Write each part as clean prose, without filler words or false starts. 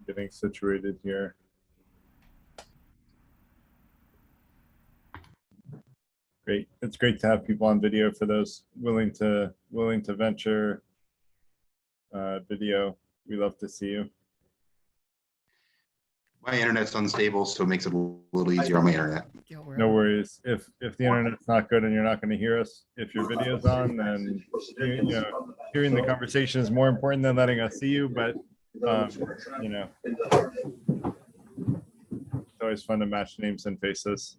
Getting situated here. Great. It's great to have people on video. For those willing to venture video, we love to see you. My internet's unstable, so it makes it a little easier on my internet. No worries. If the internet's not good and you're not going to hear us, if your video's on, then you know, hearing the conversation is more important than letting us see you. But you know, it's always fun to match names and faces.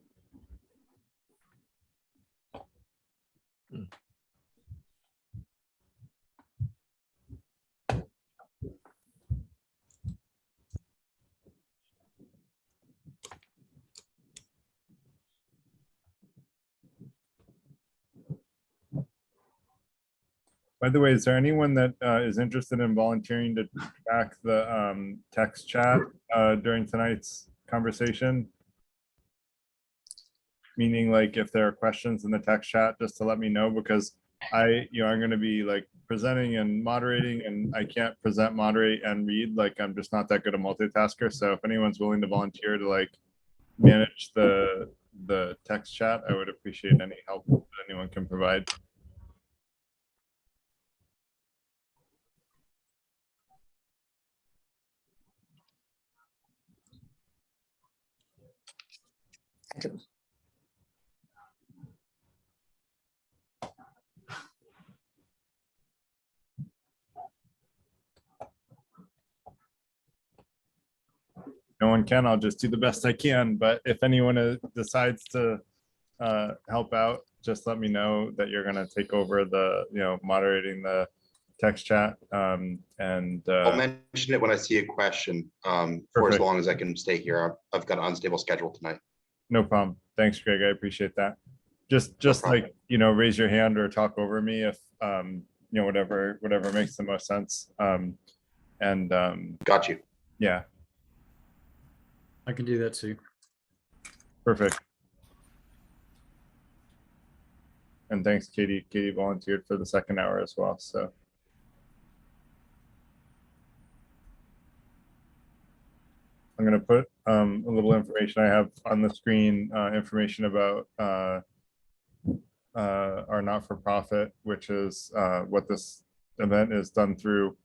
By the way, is there anyone that is interested in volunteering to track the text chat during tonight's conversation? Meaning, like, if there are questions in the text chat, just to let me know, because I'm going to be like presenting and moderating, and I can't present, moderate, and read. Like, I'm just not that good a multitasker. So if anyone's willing to volunteer to like manage the text chat, I would appreciate any help that anyone can provide. No one can. I'll just do the best I can. But if anyone decides to help out, just let me know that you're going to take over the, moderating the text chat. And I'll mention it when I see a question. For as long as I can stay here. I've got an unstable schedule tonight. No problem. Thanks, Greg. I appreciate that. Just no like, raise your hand or talk over me if, whatever makes the most sense. Got you. Yeah. I can do that too. Perfect. And thanks, Katie. Katie volunteered for the second hour as well. So I'm going to put a little information I have on the screen, information about our not-for-profit, which is what this event is done through,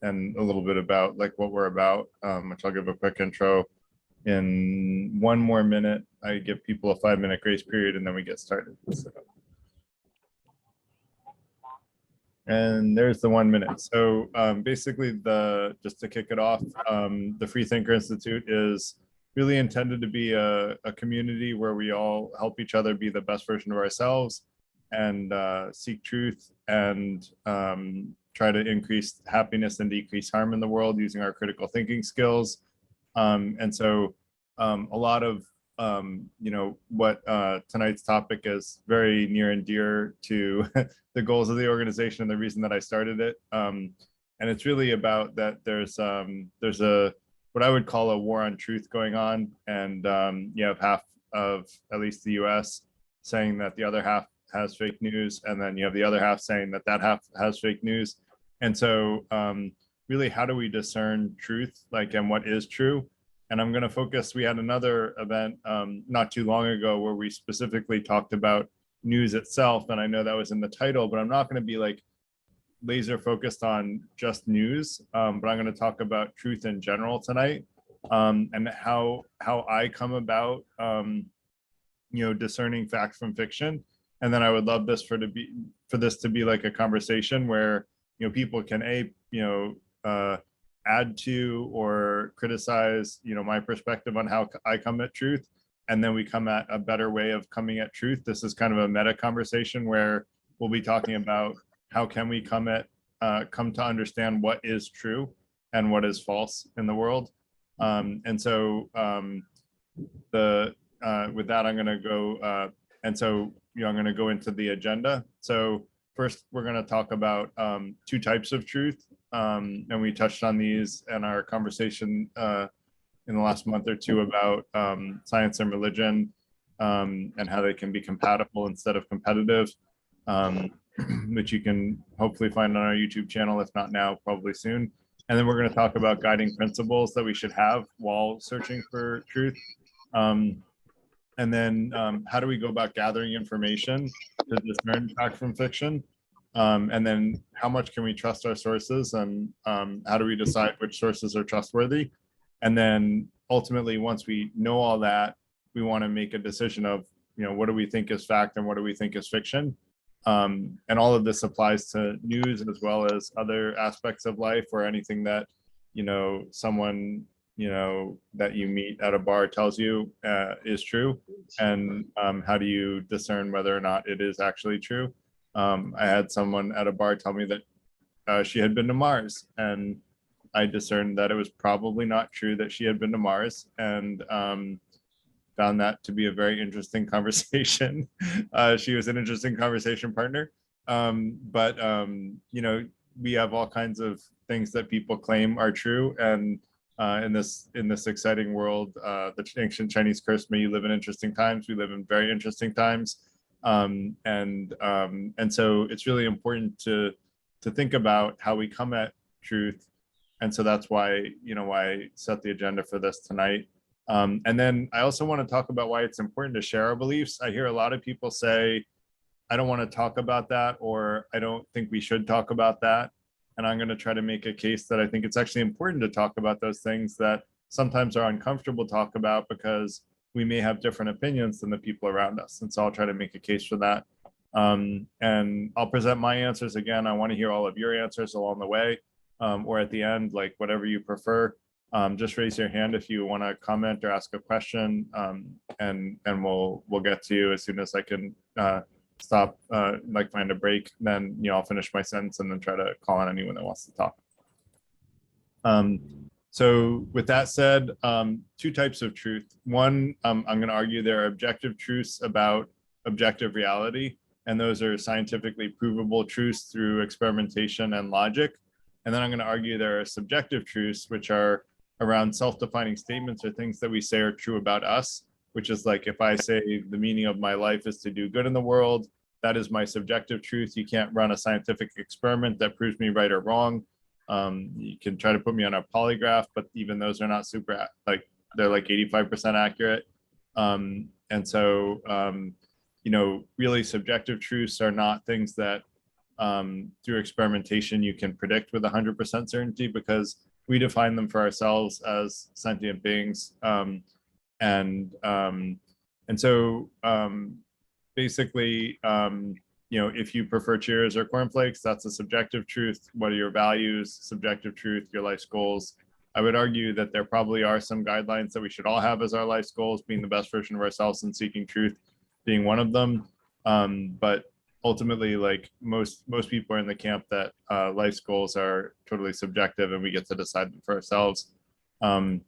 and a little bit about like what we're about, which I'll give a quick intro. In one more minute, I give people a 5-minute grace period, and then we get started. So. And there's the 1 minute. So basically, just to kick it off, the Freethinker Institute is really intended to be a community where we all help each other be the best version of ourselves and seek truth and try to increase happiness and decrease harm in the world using our critical thinking skills. And so a lot of, what tonight's topic is very near and dear to the goals of the organization and the reason that I started it. And it's really about that there's a, what I would call a war on truth going on. And you have half of at least the US saying that the other half has fake news. And then you have the other half saying that that half has fake news. And so really, how do we discern truth, and what is true? And I'm going to focus, we had another event not too long ago where we specifically talked about news itself. And I know that was in the title, but I'm not going to be like laser focused on just news, but I'm going to talk about truth in general tonight, and how I come about, discerning fact from fiction. And then I would love this for this to be like a conversation where people can add to or criticize my perspective on how I come at truth, and then we come at a better way of coming at truth. This is kind of a meta conversation where we'll be talking about how can we come to understand what is true and what is false in the world. And so with that, I'm going to go I'm going to go into the agenda. So first, we're going to talk about 2 types of truth. And we touched on these in our conversation in the last month or two about science and religion, and how they can be compatible instead of competitive. which you can hopefully find on our YouTube channel, if not now, probably soon. And then we're going to talk about guiding principles that we should have while searching for truth. And then how do we go about gathering information to discern fact from fiction? And then how much can we trust our sources, and how do we decide which sources are trustworthy? And then ultimately, once we know all that, we want to make a decision of, what do we think is fact and what do we think is fiction? And all of this applies to news as well as other aspects of life, or anything that, someone, that you meet at a bar tells you is true. And how do you discern whether or not it is actually true? I had someone at a bar tell me that she had been to Mars, and I discerned that it was probably not true that she had been to Mars, and found that to be a very interesting conversation. She was an interesting conversation partner. But we have all kinds of things that people claim are true, and in this exciting world, the ancient Chinese curse, may you live in interesting times. We live in very interesting times. And so it's really important to think about how we come at truth. And so that's why, why I set the agenda for this tonight. And then I also want to talk about why it's important to share our beliefs. I hear a lot of people say, I don't want to talk about that, or I don't think we should talk about that. And I'm going to try to make a case that I think it's actually important to talk about those things that sometimes are uncomfortable to talk about, because we may have different opinions than the people around us. And so I'll try to make a case for that. And I'll present my answers again. I want to hear all of your answers along the way, or at the end, like whatever you prefer. Just raise your hand if you want to comment or ask a question, and we'll get to you as soon as I can stop, like find a break. Then I'll finish my sentence and then try to call on anyone that wants to talk. So with that said, two types of truth. One, I'm going to argue there are objective truths about objective reality, and those are scientifically provable truths through experimentation and logic. And then I'm going to argue there are subjective truths, which are around self-defining statements or things that we say are true about us, which is like, if I say the meaning of my life is to do good in the world, that is my subjective truth. You can't run a scientific experiment that proves me right or wrong. You can try to put me on a polygraph, but even those are not super, like they're like 85% accurate. And so, really subjective truths are not things that through experimentation you can predict with 100% certainty, because we define them for ourselves as sentient beings. And so basically, if you prefer Cheerios or cornflakes, that's a subjective truth. What are your values? Subjective truth, your life's goals. I would argue that there probably are some guidelines that we should all have as our life's goals, being the best version of ourselves and seeking truth being one of them. But ultimately, like most people are in the camp that life's goals are totally subjective and we get to decide them for ourselves. And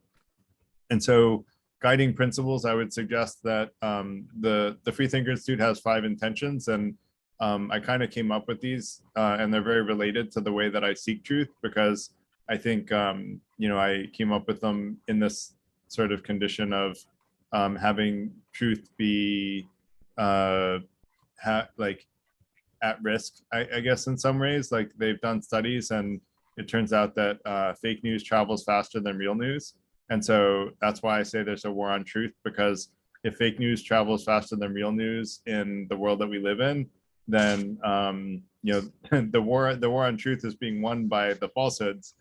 so guiding principles, I would suggest that the Freethinker Institute has 5 intentions, and I kind of came up with these, and they're very related to the way that I seek truth, because I think I came up with them in this sort of condition of having truth be like at risk, I guess, in some ways. Like they've done studies, and it turns out that fake news travels faster than real news. And so that's why I say there's a war on truth, because if fake news travels faster than real news in the world that we live in, then the war on truth is being won by the falsehoods,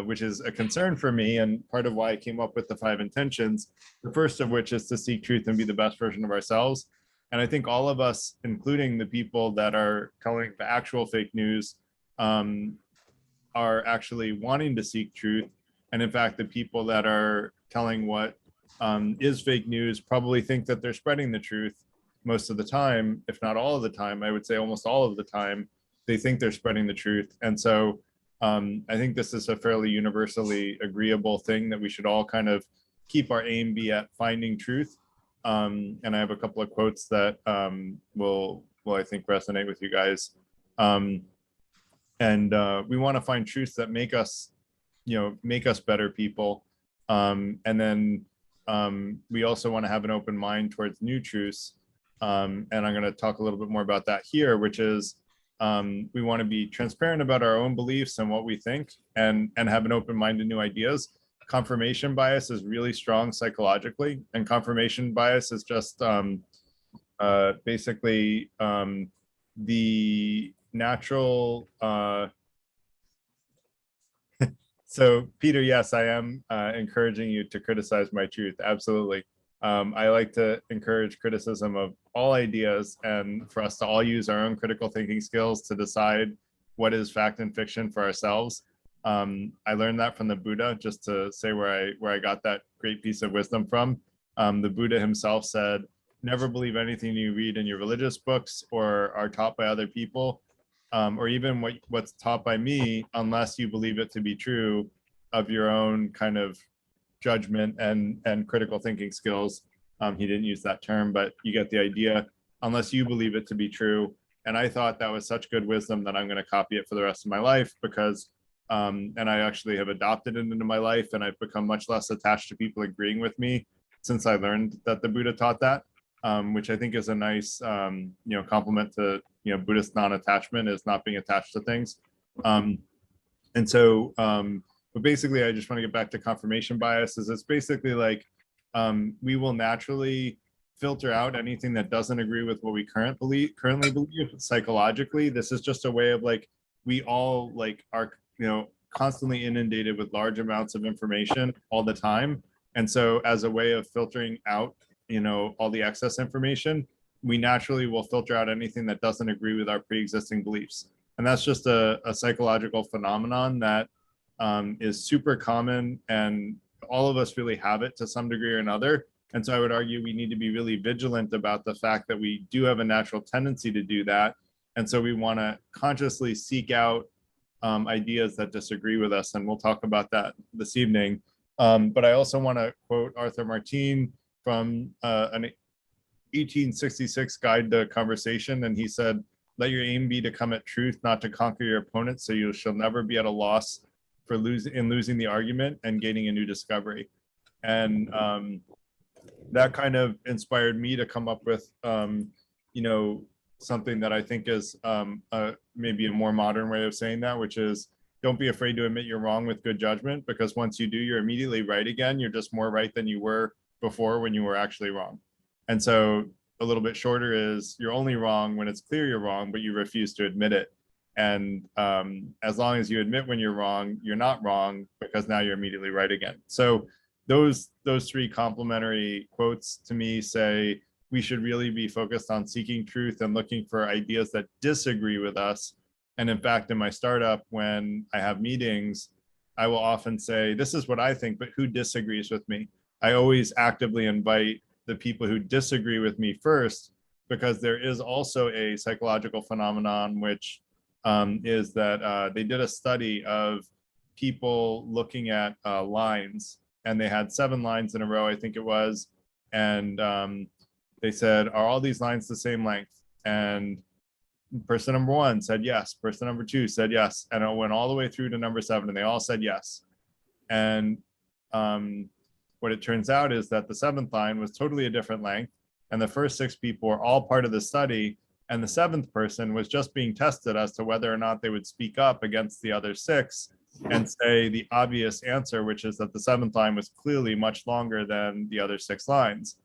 which is a concern for me, and part of why I came up with the 5 intentions. The first of which is to seek truth and be the best version of ourselves. And I think all of us, including the people that are telling the actual fake news, are actually wanting to seek truth. And in fact, the people that are telling what is fake news probably think that they're spreading the truth most of the time, if not all of the time. I would say almost all of the time, they think they're spreading the truth. And so I think this is a fairly universally agreeable thing, that we should all kind of keep our aim be at finding truth. And I have a couple of quotes that will I think resonate with you guys. And we want to find truths that make us better people. And then we also want to have an open mind towards new truths. And I'm going to talk a little bit more about that here, which is We want to be transparent about our own beliefs and what we think, and have an open mind to new ideas. Confirmation bias is really strong psychologically, and confirmation bias is just basically the natural. So Peter, yes, I am encouraging you to criticize my truth. Absolutely. I like to encourage criticism of all ideas, and for us to all use our own critical thinking skills to decide what is fact and fiction for ourselves. I learned that from the Buddha, just to say where I got that great piece of wisdom from. The Buddha himself said, never believe anything you read in your religious books or are taught by other people, or even what's taught by me, unless you believe it to be true of your own kind of judgment and critical thinking skills. He didn't use that term, but you get the idea, unless you believe it to be true. And I thought that was such good wisdom that I'm going to copy it for the rest of my life, because and I actually have adopted it into my life, and I've become much less attached to people agreeing with me since I learned that the Buddha taught that, which I think is a nice compliment to Buddhist non-attachment, is not being attached to things. And so but basically, I just want to get back to confirmation bias. Is it's basically like we will naturally filter out anything that doesn't agree with what we currently believe psychologically. This is just a way of like, we all like are constantly inundated with large amounts of information all the time, and so as a way of filtering out all the excess information, we naturally will filter out anything that doesn't agree with our pre-existing beliefs. And that's just a psychological phenomenon that is super common, and all of us really have it to some degree or another. And so I would argue we need to be really vigilant about the fact that we do have a natural tendency to do that. And so we want to consciously seek out ideas that disagree with us. And we'll talk about that this evening. But I also want to quote Arthur Martin from an 1866 Guide to Conversation. And he said, "Let your aim be to come at truth, not to conquer your opponent, so you shall never be at a loss for losing the argument and gaining a new discovery." And that kind of inspired me to come up with something that I think is maybe a more modern way of saying that, which is, don't be afraid to admit you're wrong with good judgment, because once you do, you're immediately right again. You're just more right than you were before when you were actually wrong. And so a little bit shorter is, you're only wrong when it's clear you're wrong, but you refuse to admit it. And as long as you admit when you're wrong, you're not wrong, because now you're immediately right again. So those three complementary quotes to me say we should really be focused on seeking truth and looking for ideas that disagree with us. And in fact, in my startup, when I have meetings, I will often say, this is what I think, but who disagrees with me? I always actively invite the people who disagree with me first, because there is also a psychological phenomenon, which is that they did a study of people looking at lines, and they had 7 lines in a row, I think it was. And they said, are all these lines the same length? And person number 1 said yes. Person number 2 said yes. And it went all the way through to number 7, and they all said yes. And what it turns out is that the 7th line was totally a different length. And the first 6 people were all part of the study. And the 7th person was just being tested as to whether or not they would speak up against the other 6 and say the obvious answer, which is that the 7th line was clearly much longer than the other 6 lines.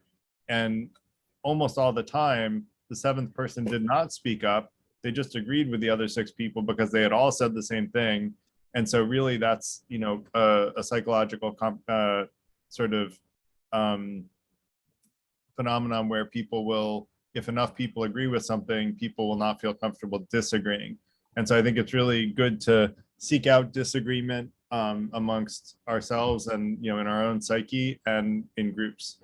And almost all the time, the 7th person did not speak up. They just agreed with the other 6 people because they had all said the same thing. And so really that's, a psychological sort of phenomenon where people will, if enough people agree with something, people will not feel comfortable disagreeing. And so I think it's really good to seek out disagreement amongst ourselves and, in our own psyche and in groups.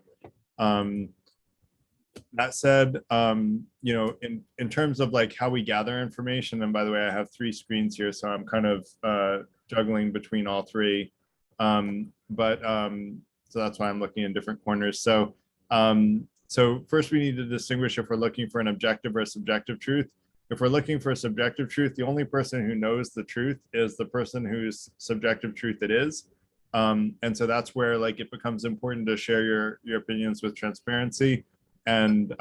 That said, in terms of like how we gather information, and by the way, I have 3 screens here, so I'm kind of juggling between all 3. So that's why I'm looking in different corners. So first we need to distinguish if we're looking for an objective or a subjective truth. If we're looking for a subjective truth, the only person who knows the truth is the person whose subjective truth it is. And so that's where like it becomes important to share your opinions with transparency and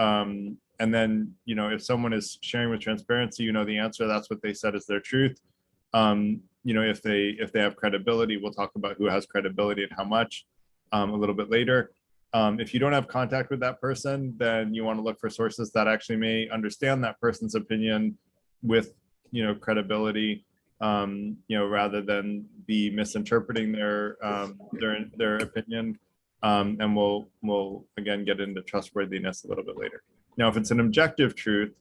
And then, you know, if someone is sharing with transparency, you know the answer, that's what they said is their truth. You know, if they have credibility, we'll talk about who has credibility and how much a little bit later. If you don't have contact with that person, then you want to look for sources that actually may understand that person's opinion with, you know, credibility, you know, rather than be misinterpreting their opinion. And we'll again get into trustworthiness a little bit later. Now, if it's an objective truth,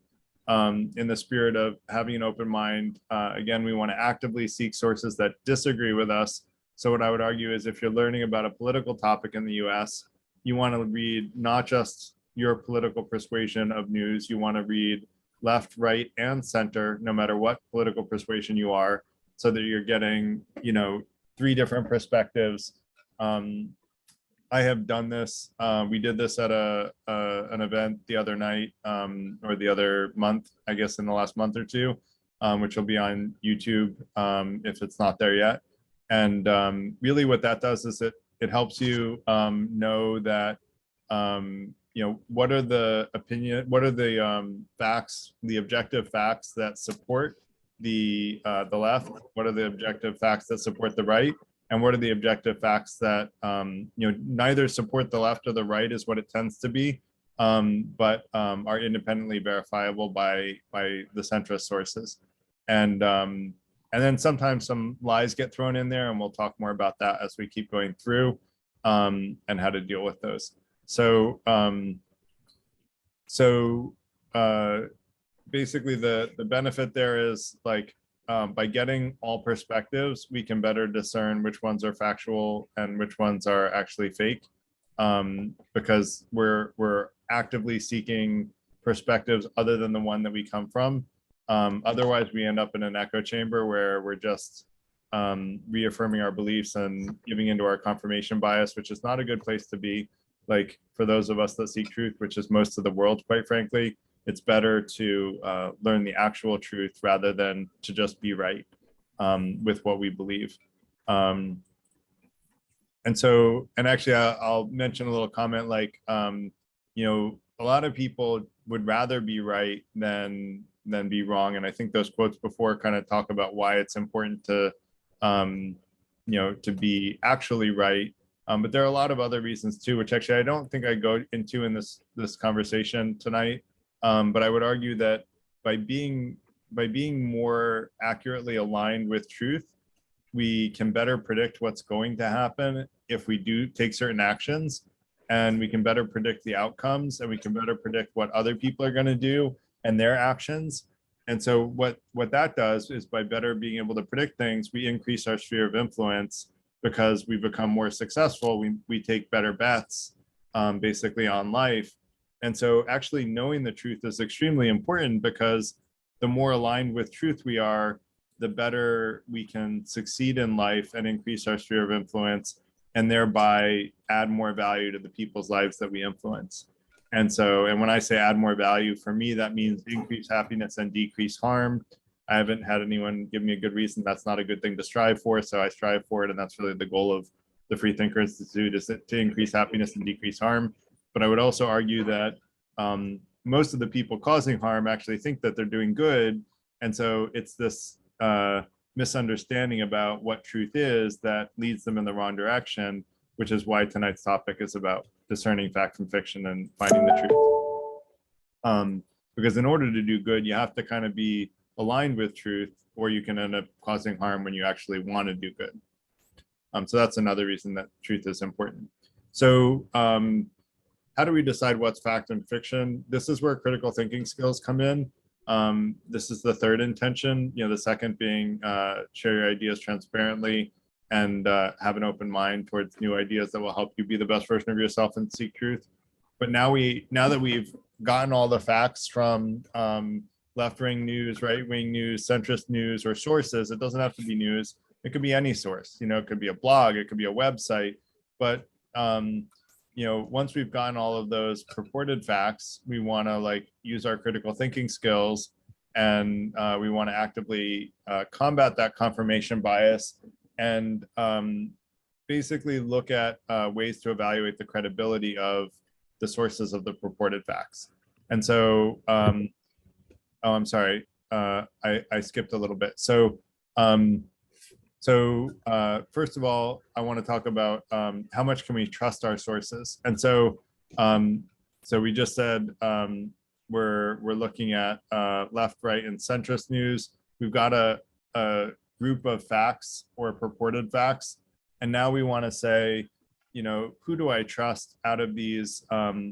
in the spirit of having an open mind, again, we want to actively seek sources that disagree with us. So what I would argue is if you're learning about a political topic in the US, you want to read not just your political persuasion of news, you want to read left, right, and center, no matter what political persuasion you are, so that you're getting, you know, 3 different perspectives. I have done this. We did this at an event the other night, or the other month, I guess in the last month or two, which will be on YouTube if it's not there yet. And really what that does is it helps you know that, you know, what are the facts, the objective facts that support the left, what are the objective facts that support the right, and what are the objective facts that, you know, neither support the left or the right is what it tends to be, but are independently verifiable by the centrist sources. And then sometimes some lies get thrown in there, and we'll talk more about that as we keep going through, and how to deal with those. So basically the benefit there is like, by getting all perspectives, we can better discern which ones are factual and which ones are actually fake, because we're actively seeking perspectives other than the one that we come from. Otherwise, we end up in an echo chamber where we're just reaffirming our beliefs and giving into our confirmation bias, which is not a good place to be. Like for those of us that seek truth, which is most of the world, quite frankly, it's better to learn the actual truth rather than to just be right with what we believe. And actually, I'll mention a little comment like, you know, a lot of people would rather be right than be wrong. And I think those quotes before kind of talk about why it's important to, you know, to be actually right. But there are a lot of other reasons too, which actually I don't think I go into in this conversation tonight. But I would argue that by being more accurately aligned with truth, we can better predict what's going to happen if we do take certain actions, and we can better predict the outcomes, and we can better predict what other people are going to do and their actions. And so what that does is by better being able to predict things, we increase our sphere of influence because we become more successful. We take better bets, basically on life. And so actually knowing the truth is extremely important, because the more aligned with truth we are, the better we can succeed in life and increase our sphere of influence, and thereby add more value to the people's lives that we influence. And when I say add more value, for me, that means increase happiness and decrease harm. I haven't had anyone give me a good reason that's not a good thing to strive for, so I strive for it, and that's really the goal of the Freethinker Institute, is to increase happiness and decrease harm. But I would also argue that most of the people causing harm actually think that they're doing good. And so it's this misunderstanding about what truth is that leads them in the wrong direction, which is why tonight's topic is about discerning fact from fiction and finding the truth. Because in order to do good, you have to kind of be aligned with truth, or you can end up causing harm when you actually want to do good. So that's another reason that truth is important. So how do we decide what's fact and fiction? This is where critical thinking skills come in. This is the third intention. You know, the second being share your ideas transparently and have an open mind towards new ideas that will help you be the best version of yourself and seek truth. But now that we've gotten all the facts from left-wing news, right-wing news, centrist news, or sources, it doesn't have to be news. It could be any source. You know, it could be a blog, it could be a website. But you know, once we've gotten all of those purported facts, we want to like use our critical thinking skills, and we want to actively combat that confirmation bias, and basically look at ways to evaluate the credibility of the sources of the purported facts. And so, oh, I'm sorry, I skipped a little bit. So, first of all, I want to talk about how much can we trust our sources. And so, we just said we're looking at left, right, and centrist news. We've got a group of facts or purported facts, and now we want to say, you know, who do I trust out of these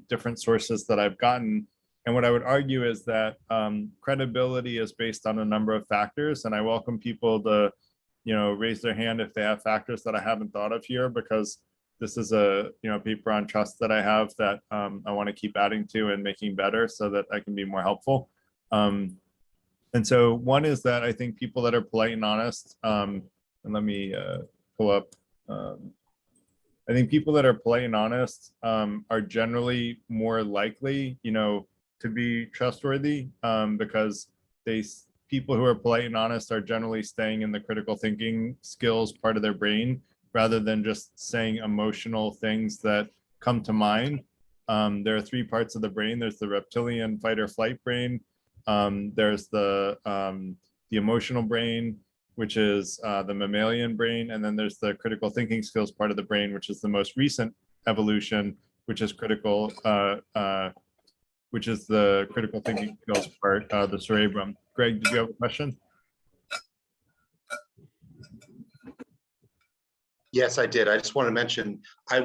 different sources that I've gotten? And what I would argue is that credibility is based on a number of factors, and I welcome people to, you know, raise their hand if they have factors that I haven't thought of here, because this is a, you know, paper on trust that I have that I want to keep adding to and making better so that I can be more helpful. And so one is that I think people that are polite and honest, and let me pull up, I think people that are polite and honest are generally more likely, you know, to be trustworthy because people who are polite and honest are generally staying in the critical thinking skills part of their brain rather than just saying emotional things that come to mind. There are three parts of the brain. There's the reptilian fight or flight brain. There's the emotional brain, which is the mammalian brain. And then there's the critical thinking skills part of the brain, which is the most recent evolution, which is which is the critical thinking skills part, the cerebrum. Greg, did you have a question? Yes, I did. I just want to mention, I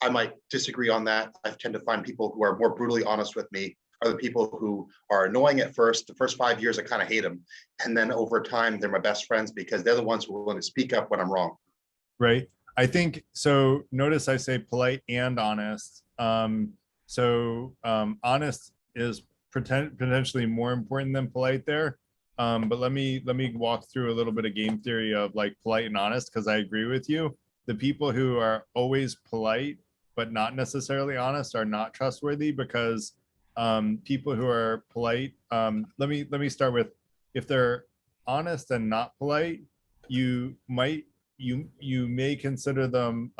might disagree on that. I tend to find people who are more brutally honest with me are the people who are annoying at first. The first 5 years, I kind of hate them. And then over time, they're my best friends because they're the ones who are willing to speak up when I'm wrong. Right. I think, so notice I say polite and honest. Honest is potentially more important than polite there. But let me walk through a little bit of game theory of like polite and honest, because I agree with you. The people who are always polite but not necessarily honest are not trustworthy, because people who are polite, let me start with, if they're honest and not polite, you may consider them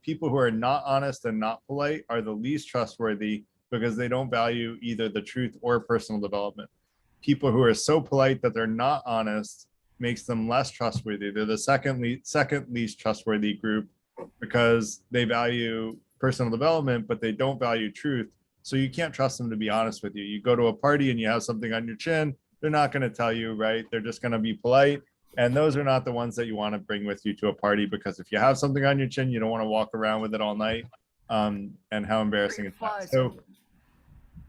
people who are not honest and not polite are the least trustworthy because they don't value either the truth or personal development. People who are so polite that they're not honest makes them less trustworthy. They're the second least trustworthy group because they value personal development, but they don't value truth. So you can't trust them to be honest with you. You go to a party and you have something on your chin, they're not going to tell you, right? They're just going to be polite. And those are not the ones that you want to bring with you to a party, because if you have something on your chin, you don't want to walk around with it all night. And how embarrassing is that? So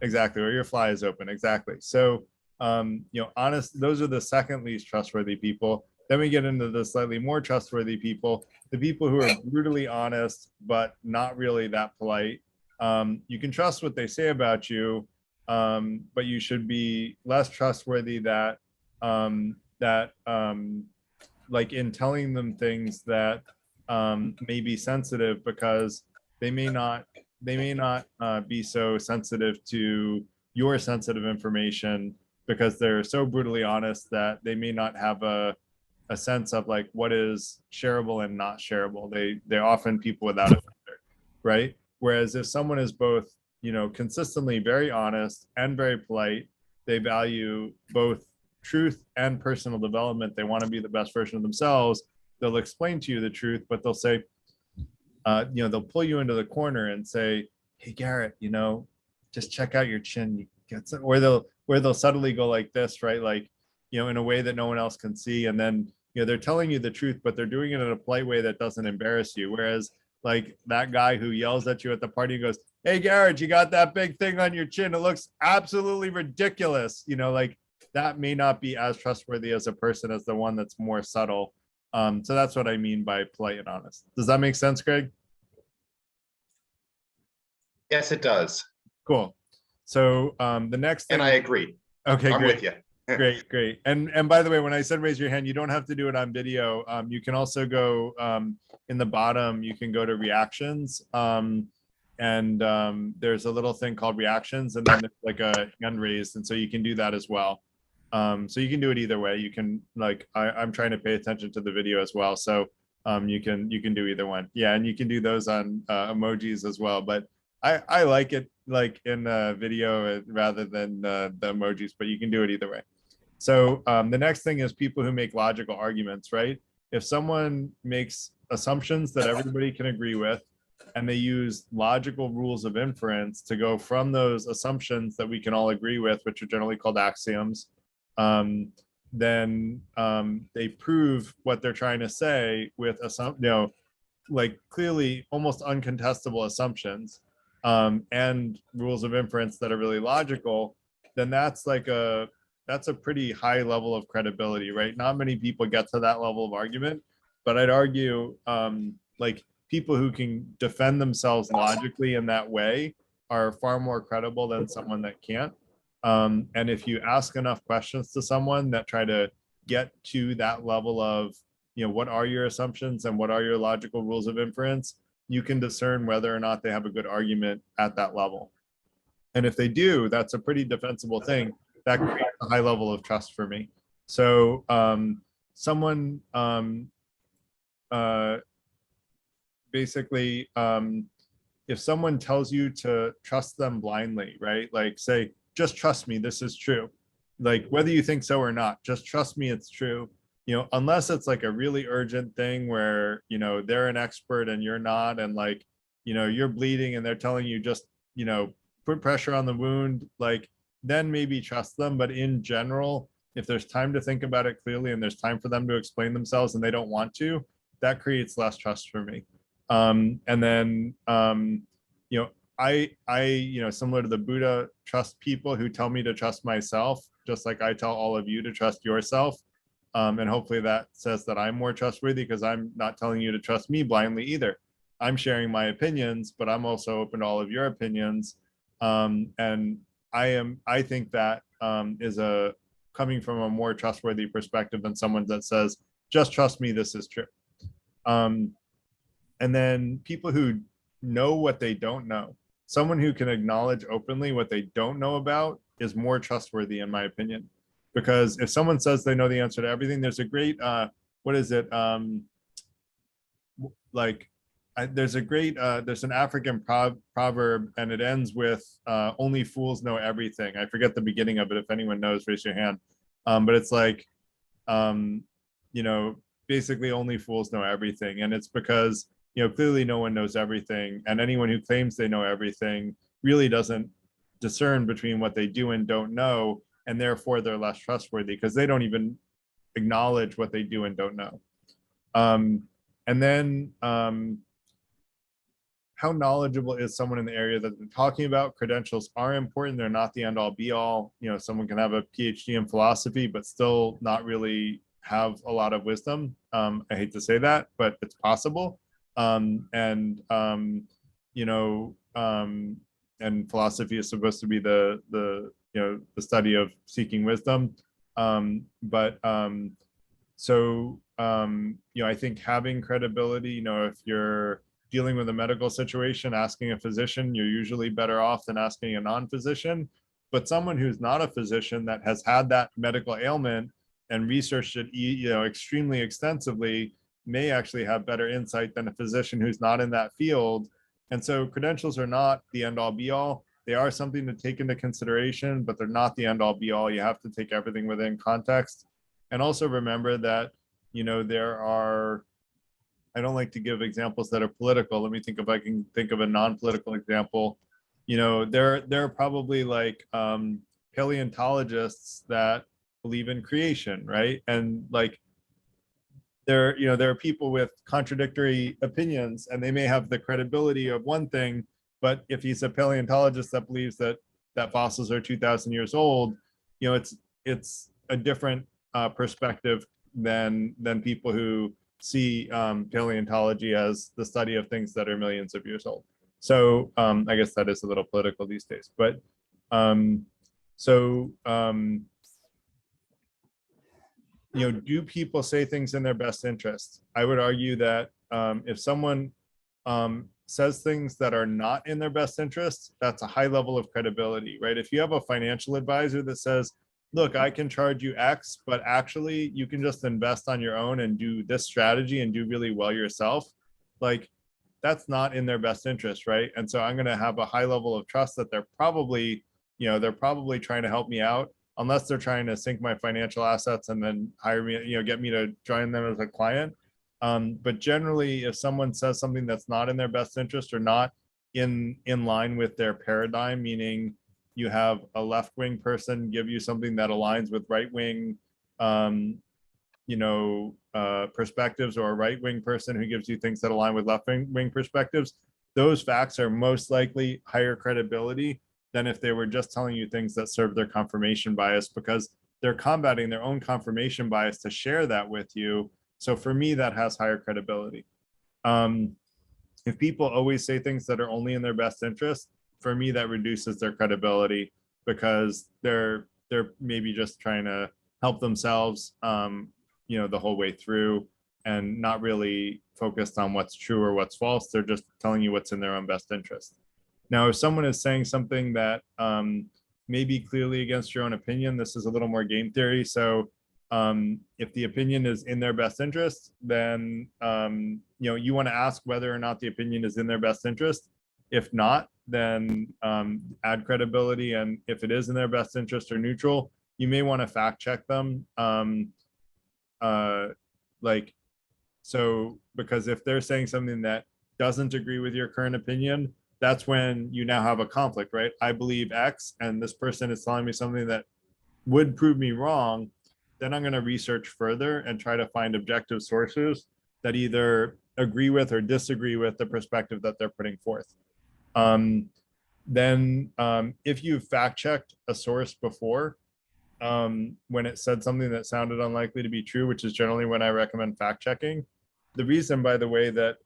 exactly, or your fly is open. Exactly. So, you know, honest, those are the second least trustworthy people. Then we get into the slightly more trustworthy people, the people who are brutally honest, but not really that polite. You can trust what they say about you, but you should be less trustworthy that like in telling them things that may be sensitive, because they may not be so sensitive to your sensitive information because they're so brutally honest that they may not have a sense of like what is shareable and not shareable. They're often people without a filter, right? Whereas if someone is both, you know, consistently very honest and very polite, they value both truth and personal development. They want to be the best version of themselves. They'll explain to you the truth, but they'll say, you know, they'll pull you into the corner and say, "Hey, Garrett, you know, just check out your chin." You get some, or they'll subtly go like this, right? Like, you know, in a way that no one else can see. And then, you know, they're telling you the truth, but they're doing it in a polite way that doesn't embarrass you. Whereas like that guy who yells at you at the party and goes, "Hey, Garrett, you got that big thing on your chin. It looks absolutely ridiculous." You know, like that may not be as trustworthy as a person as the one that's more subtle. So that's what I mean by polite and honest. Does that make sense, Greg? Yes, it does. Cool. So the next thing. And I agree. Okay, I'm great. with you. Great. And by the way, when I said raise your hand, you don't have to do it on video. You can also go in the bottom, you can go to reactions. And there's a little thing called reactions, and then there's like a hand raised. And so you can do that as well. So you can do it either way. You can, like, I'm trying to pay attention to the video as well. So you can do either one. Yeah, and you can do those on emojis as well. But I like it like in video rather than the emojis, but you can do it either way. So the next thing is people who make logical arguments, right? If someone makes assumptions that everybody can agree with, and they use logical rules of inference to go from those assumptions that we can all agree with, which are generally called axioms, then they prove what they're trying to say with like clearly almost uncontestable assumptions, and rules of inference that are really logical. Then that's a pretty high level of credibility, right? Not many people get to that level of argument, but I'd argue like people who can defend themselves logically in that way are far more credible than someone that can't. And if you ask enough questions to someone that try to get to that level of, what are your assumptions and what are your logical rules of inference, you can discern whether or not they have a good argument at that level. And if they do, that's a pretty defensible thing. That creates a high level of trust for me. So someone basically, if someone tells you to trust them blindly, right? Like say, just trust me, this is true. Like whether you think so or not, just trust me, it's true. Unless it's like a really urgent thing where, they're an expert and you're not, and like, you're bleeding and they're telling you just, put pressure on the wound, like then maybe trust them. But in general, if there's time to think about it clearly and there's time for them to explain themselves and they don't want to, that creates less trust for me. And then, I, similar to the Buddha, trust people who tell me to trust myself, just like I tell all of you to trust yourself. And hopefully that says that I'm more trustworthy because I'm not telling you to trust me blindly either. I'm sharing my opinions, but I'm also open to all of your opinions. And I think that is coming from a more trustworthy perspective than someone that says, just trust me, this is true. And then people who know what they don't know. Someone who can acknowledge openly what they don't know about is more trustworthy, in my opinion. Because if someone says they know the answer to everything, there's a great, there's an African proverb, and it ends with only fools know everything. I forget the beginning of it. If anyone knows, raise your hand. But it's like, basically only fools know everything. And it's because, clearly no one knows everything. And anyone who claims they know everything really doesn't discern between what they do and don't know. And therefore they're less trustworthy because they don't even acknowledge what they do and don't know. And then how knowledgeable is someone in the area that they're talking about? Credentials are important. They're not the end all be all. Someone can have a PhD in philosophy, but still not really have a lot of wisdom. I hate to say that, but it's possible. And philosophy is supposed to be the study of seeking wisdom. I think having credibility, if you're dealing with a medical situation, asking a physician, you're usually better off than asking a non-physician. But someone who's not a physician that has had that medical ailment and researched it, extremely extensively, may actually have better insight than a physician who's not in that field. And so credentials are not the end all be all. They are something to take into consideration, but they're not the end all be all. You have to take everything within context. And also remember that, there are, I don't like to give examples that are political. Let me think if I can think of a non-political example. There are probably like paleontologists that believe in creation, right? And like there are people with contradictory opinions, and they may have the credibility of one thing, but if he's a paleontologist that believes that fossils are 2,000 years old, it's a different perspective than people who see paleontology as the study of things that are millions of years old. So I guess that is a little political these days, but do people say things in their best interest? I would argue that if someone says things that are not in their best interest, that's a high level of credibility, right? If you have a financial advisor that says, look, I can charge you X, but actually you can just invest on your own and do this strategy and do really well yourself, like that's not in their best interest, right? And so I'm going to have a high level of trust that they're probably, they're probably trying to help me out, unless they're trying to sink my financial assets and then hire me, get me to join them as a client. But generally, if someone says something that's not in their best interest or not in line with their paradigm, meaning you have a left-wing person give you something that aligns with right-wing perspectives, or a right-wing person who gives you things that align with left-wing perspectives, those facts are most likely higher credibility than if they were just telling you things that serve their confirmation bias, because they're combating their own confirmation bias to share that with you. So for me, that has higher credibility. If people always say things that are only in their best interest, for me, that reduces their credibility, because they're maybe just trying to help themselves, the whole way through, and not really focused on what's true or what's false. They're just telling you what's in their own best interest. Now, if someone is saying something that may be clearly against your own opinion, this is a little more game theory. So if the opinion is in their best interest, then you want to ask whether or not the opinion is in their best interest. If not, then add credibility. And if it is in their best interest or neutral, you may want to fact check them. Because if they're saying something that doesn't agree with your current opinion, that's when you now have a conflict, right? I believe X, and this person is telling me something that would prove me wrong. Then I'm going to research further and try to find objective sources that either agree with or disagree with the perspective that they're putting forth. If you've fact checked a source before, when it said something that sounded unlikely to be true, which is generally when I recommend fact checking. The reason, by the way, that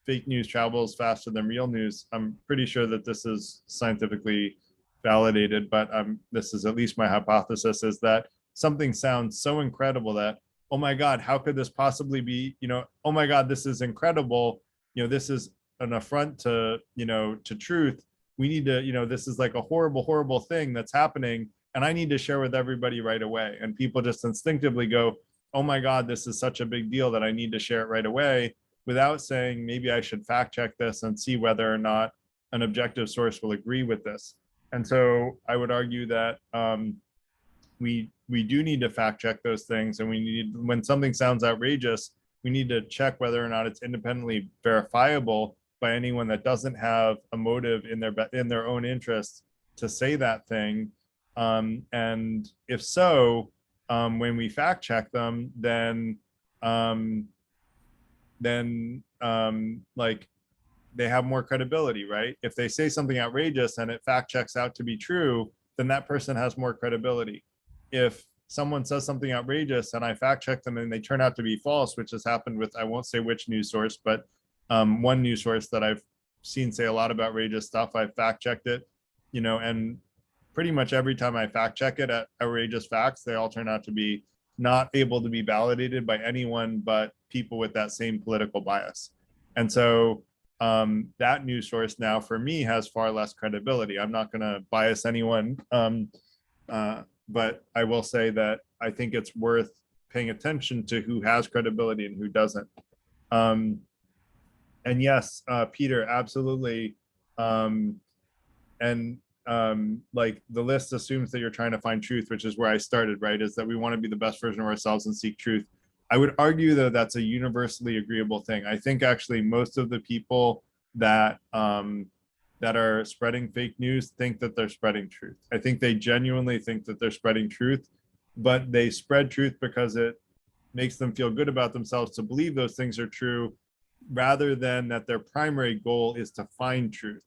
fake news travels faster than real news, I'm pretty sure that this is scientifically validated, but this is at least my hypothesis, is that something sounds so incredible that, oh my God, how could this possibly be, oh my God, this is incredible. This is an affront to, to truth. We need to, this is like a horrible, horrible thing that's happening, and I need to share with everybody right away. And people just instinctively go, oh my God, this is such a big deal that I need to share it right away, without saying, maybe I should fact check this and see whether or not an objective source will agree with this. And so I would argue that we do need to fact check those things. And we need, when something sounds outrageous, we need to check whether or not it's independently verifiable by anyone that doesn't have a motive in their own interest to say that thing. And if so, when we fact check them, then they have more credibility, right? If they say something outrageous and it fact checks out to be true, then that person has more credibility. If someone says something outrageous and I fact check them and they turn out to be false, which has happened with, I won't say which news source, but one news source that I've seen say a lot of outrageous stuff, I fact checked it, and pretty much every time I fact check it at outrageous facts, they all turn out to be not able to be validated by anyone but people with that same political bias. And so that news source now for me has far less credibility. I'm not going to bias anyone, but I will say that I think it's worth paying attention to who has credibility and who doesn't. And yes, Peter, absolutely. Like the list assumes that you're trying to find truth, which is where I started, right? Is that we want to be the best version of ourselves and seek truth. I would argue that that's a universally agreeable thing. I think actually most of the people that are spreading fake news think that they're spreading truth. I think they genuinely think that they're spreading truth, but they spread truth because it makes them feel good about themselves to believe those things are true, rather than that their primary goal is to find truth,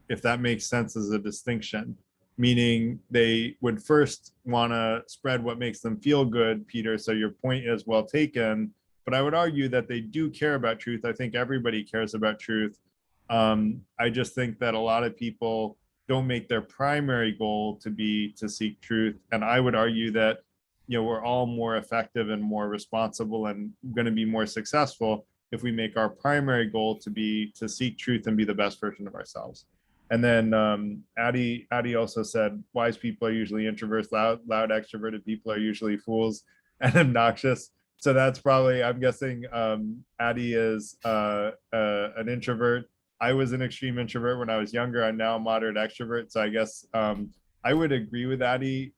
if that makes sense as a distinction. Meaning they would first want to spread what makes them feel good, Peter, so your point is well taken, but I would argue that they do care about truth. I think everybody cares about truth. I just think that a lot of people don't make their primary goal to be to seek truth. And I would argue that, we're all more effective and more responsible and going to be more successful if we make our primary goal to be to seek truth and be the best version of ourselves. And then Addie also said, wise people are usually introverts, loud extroverted people are usually fools and obnoxious. So that's probably, I'm guessing, Addie is an introvert. I was an extreme introvert when I was younger. I'm now a moderate extrovert. So I guess I would agree with Addie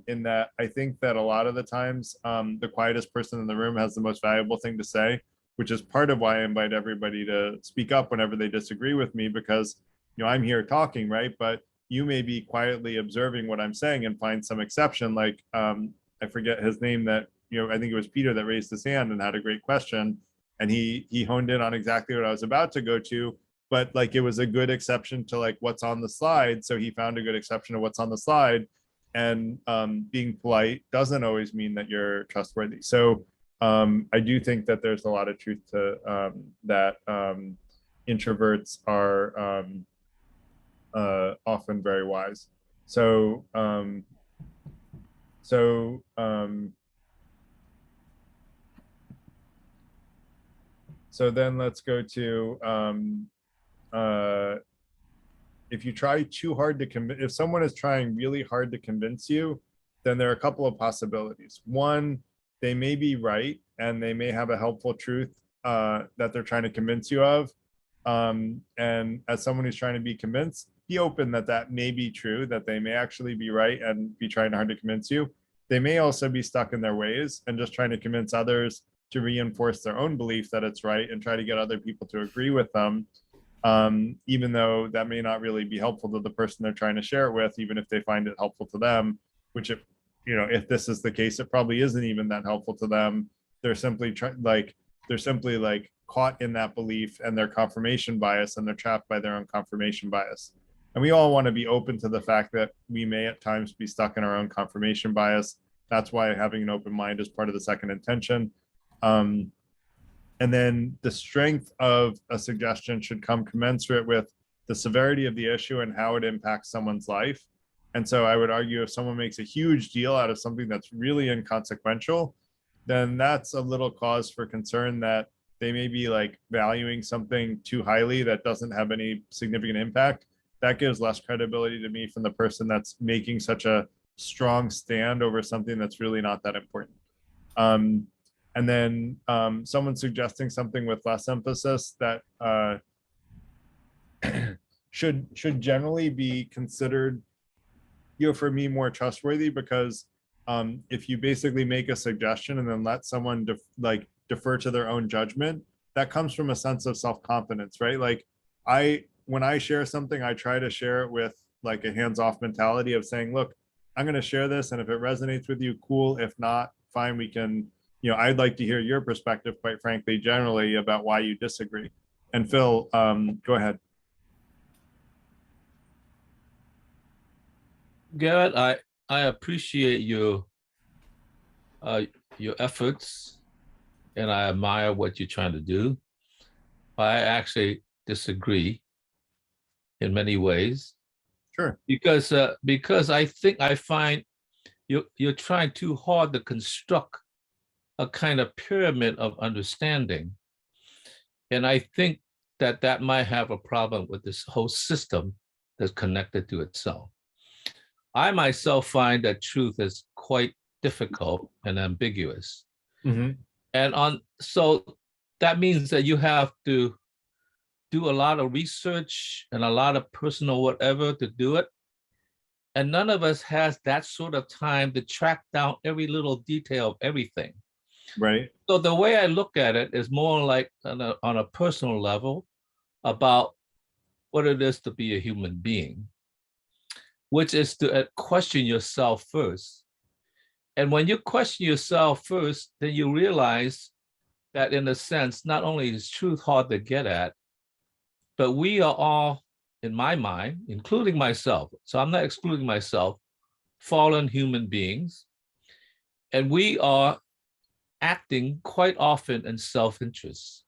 in that I think that a lot of the times the quietest person in the room has the most valuable thing to say, which is part of why I invite everybody to speak up whenever they disagree with me, because I'm here talking, right? But you may be quietly observing what I'm saying and find some exception. Like I forget his name, that I think it was Peter that raised his hand and had a great question, and he honed in on exactly what I was about to go to, but like it was a good exception to like what's on the slide, so he found a good exception of what's on the slide. And being polite doesn't always mean that you're trustworthy. So I do think that there's a lot of truth to that. Introverts are often very wise. So so then let's go to if you try too hard to convince, if someone is trying really hard to convince you, then there are a couple of possibilities. One, they may be right and they may have a helpful truth that they're trying to convince you of. And as someone who's trying to be convinced, be open that that may be true, that they may actually be right and be trying hard to convince you. They may also be stuck in their ways and just trying to convince others to reinforce their own belief that it's right and try to get other people to agree with them, even though that may not really be helpful to the person they're trying to share it with, even if they find it helpful to them, which if this is the case, it probably isn't even that helpful to them. They're simply caught in that belief and their confirmation bias, and they're trapped by their own confirmation bias. And we all want to be open to the fact that we may at times be stuck in our own confirmation bias. That's why having an open mind is part of the second intention. And then the strength of a suggestion should come commensurate with the severity of the issue and how it impacts someone's life. And so I would argue if someone makes a huge deal out of something that's really inconsequential, then that's a little cause for concern that they may be like valuing something too highly that doesn't have any significant impact. That gives less credibility to me from the person that's making such a strong stand over something that's really not that important. And then someone suggesting something with less emphasis that should generally be considered, for me, more trustworthy, because if you basically make a suggestion and then let someone defer to their own judgment, that comes from a sense of self-confidence, right? Like when I share something, I try to share it with like a hands-off mentality of saying, look, I'm going to share this, and if it resonates with you, cool. If not, fine. We can, I'd like to hear your perspective, quite frankly, generally about why you disagree. And Phil, go ahead. Garrett, I appreciate your efforts, and I admire what you're trying to do. I actually disagree in many ways. Sure. Because I find you're trying too hard to construct a kind of pyramid of understanding, and I think that might have a problem with this whole system that's connected to itself. I myself find that truth is quite difficult and ambiguous. Mm-hmm. And so that means that you have to do a lot of research and a lot of personal whatever to do it. And none of us has that sort of time to track down every little detail of everything. Right. So the way I look at it is more like on a personal level about what it is to be a human being, which is to question yourself first. And when you question yourself first, then you realize that in a sense, not only is truth hard to get at, but we are all, in my mind, including myself, so I'm not excluding myself, fallen human beings. And we are acting quite often in self-interest.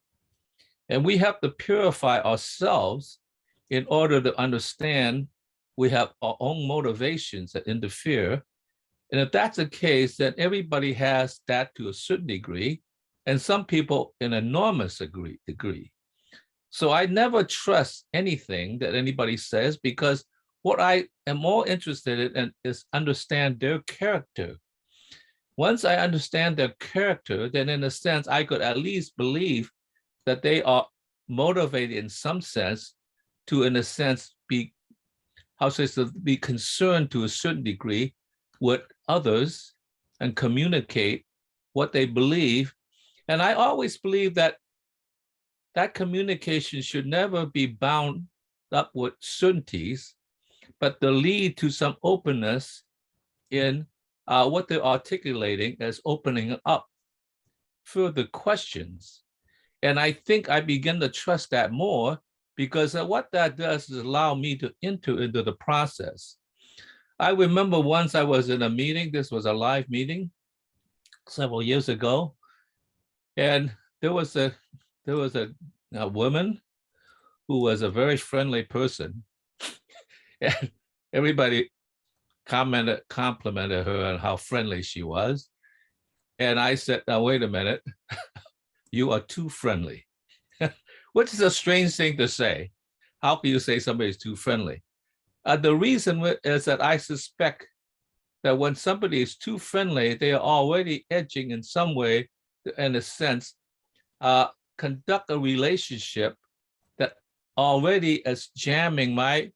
And we have to purify ourselves in order to understand we have our own motivations that interfere. And if that's the case, then everybody has that to a certain degree, and some people an enormous degree. So I never trust anything that anybody says, because what I am more interested in is understand their character. Once I understand their character, then in a sense, I could at least believe that they are motivated in some sense to, in a sense, be, how should I say, be concerned to a certain degree with others and communicate what they believe. And I always believe that that communication should never be bound up with certainties, but to lead to some openness in what they're articulating as opening up further questions. And I think I begin to trust that more, because what that does is allow me to enter into the process. I remember once I was in a meeting, this was a live meeting several years ago, and there was a woman who was a very friendly person, and everybody complimented her on how friendly she was. And I said, now wait a minute, you are too friendly, which is a strange thing to say. How can you say somebody's too friendly? The reason is that I suspect that when somebody is too friendly, they are already edging in some way, in a sense, conduct a relationship that already is jamming my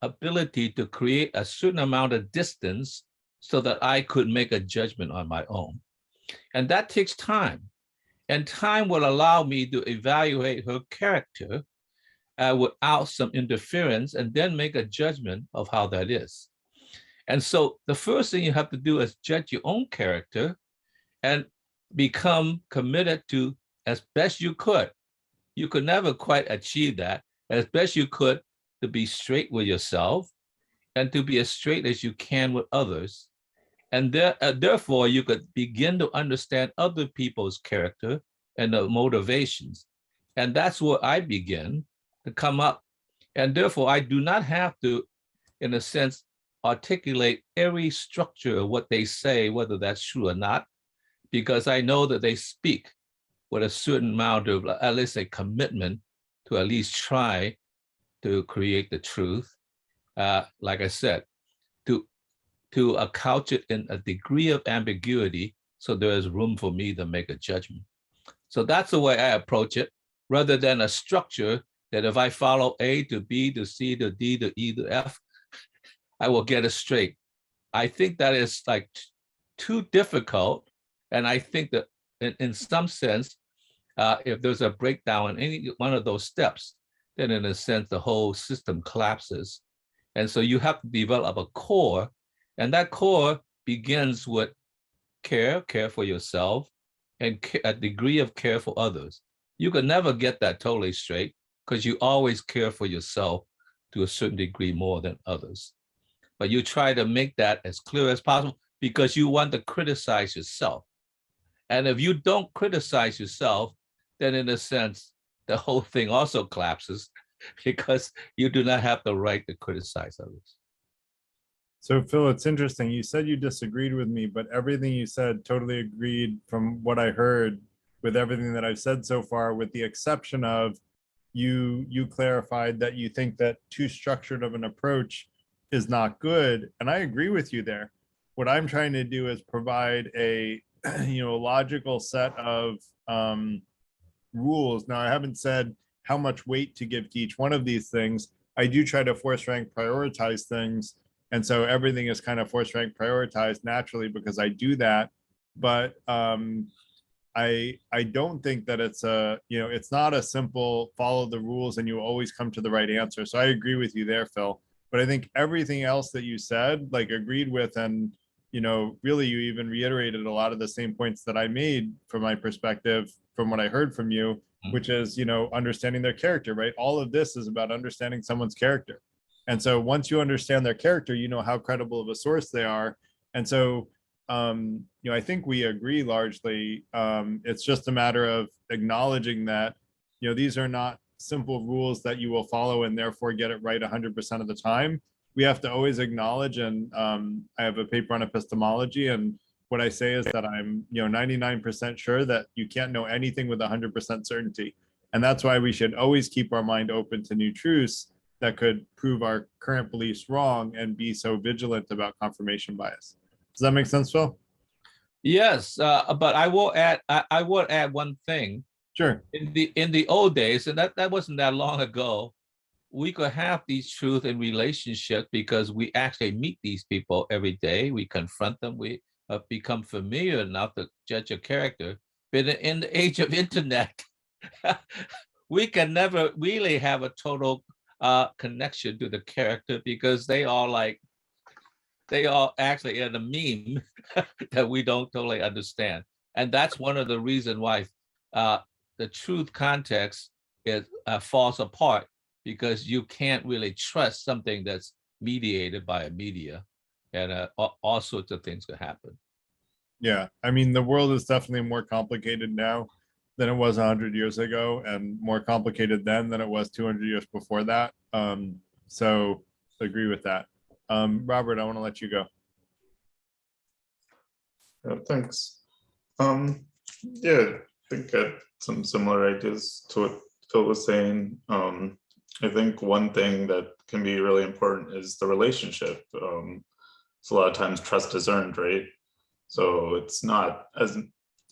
ability to create a certain amount of distance so that I could make a judgment on my own. And that takes time. And time will allow me to evaluate her character without some interference, and then make a judgment of how that is. And so the first thing you have to do is judge your own character and become committed to, as best you could. You could never quite achieve that, as best you could, to be straight with yourself and to be as straight as you can with others. And therefore, you could begin to understand other people's character and the motivations. And that's where I begin to come up. And therefore, I do not have to, in a sense, articulate every structure of what they say, whether that's true or not, because I know that they speak with a certain amount of, at least a commitment to at least try to create the truth. Like I said, to couch it in a degree of ambiguity, so there is room for me to make a judgment. So that's the way I approach it, rather than a structure that if I follow A to B to C to D to E to F, I will get it straight. I think that is like too difficult. And I think that in some sense, if there's a breakdown in any one of those steps, then in a sense, the whole system collapses. And so you have to develop a core, and that core begins with care for yourself, and a degree of care for others. You can never get that totally straight, because you always care for yourself to a certain degree more than others. But you try to make that as clear as possible, because you want to criticize yourself. And if you don't criticize yourself, then in a sense, the whole thing also collapses, because you do not have the right to criticize others. So Phil, it's interesting. You said you disagreed with me, but everything you said totally agreed from what I heard with everything that I've said so far, with the exception of you clarified that you think that too structured of an approach is not good. And I agree with you there. What I'm trying to do is provide a logical set of rules. Now, I haven't said how much weight to give to each one of these things. I do try to force rank prioritize things. And so everything is kind of force rank prioritized naturally because I do that. But I don't think that it's it's not a simple follow the rules and you always come to the right answer. So I agree with you there, Phil. But I think everything else that you said, like, agreed with, and really you even reiterated a lot of the same points that I made from my perspective, from what I heard from you, which is, understanding their character, right? All of this is about understanding someone's character. And so once you understand their character, you know how credible of a source they are. And so, I think we agree largely. It's just a matter of acknowledging that, these are not simple rules that you will follow and therefore get it right 100% of the time. We have to always acknowledge, and I have a paper on epistemology, and what I say is that I'm 99% sure that you can't know anything with 100% certainty. And that's why we should always keep our mind open to new truths that could prove our current beliefs wrong, and be so vigilant about confirmation bias. Does that make sense, Phil? Yes, but I will add. I will add one thing. Sure. In the old days, and that wasn't that long ago, we could have these truth in relationships because we actually meet these people every day. We confront them. We become familiar enough to judge a character. But in the age of internet, we can never really have a total connection to the character because they are actually in a meme that we don't totally understand. And that's one of the reasons why the truth context is falls apart, because you can't really trust something that's mediated by a media, and all sorts of things could happen. Yeah, I mean, the world is definitely more complicated now than it was 100 years ago, and more complicated then than it was 200 years before that. So agree with that. Robert, I want to let you go. Thanks. Yeah, I think I had some similar ideas to what Phil was saying. I think one thing that can be really important is the relationship. So a lot of times trust is earned, right? So it's not as,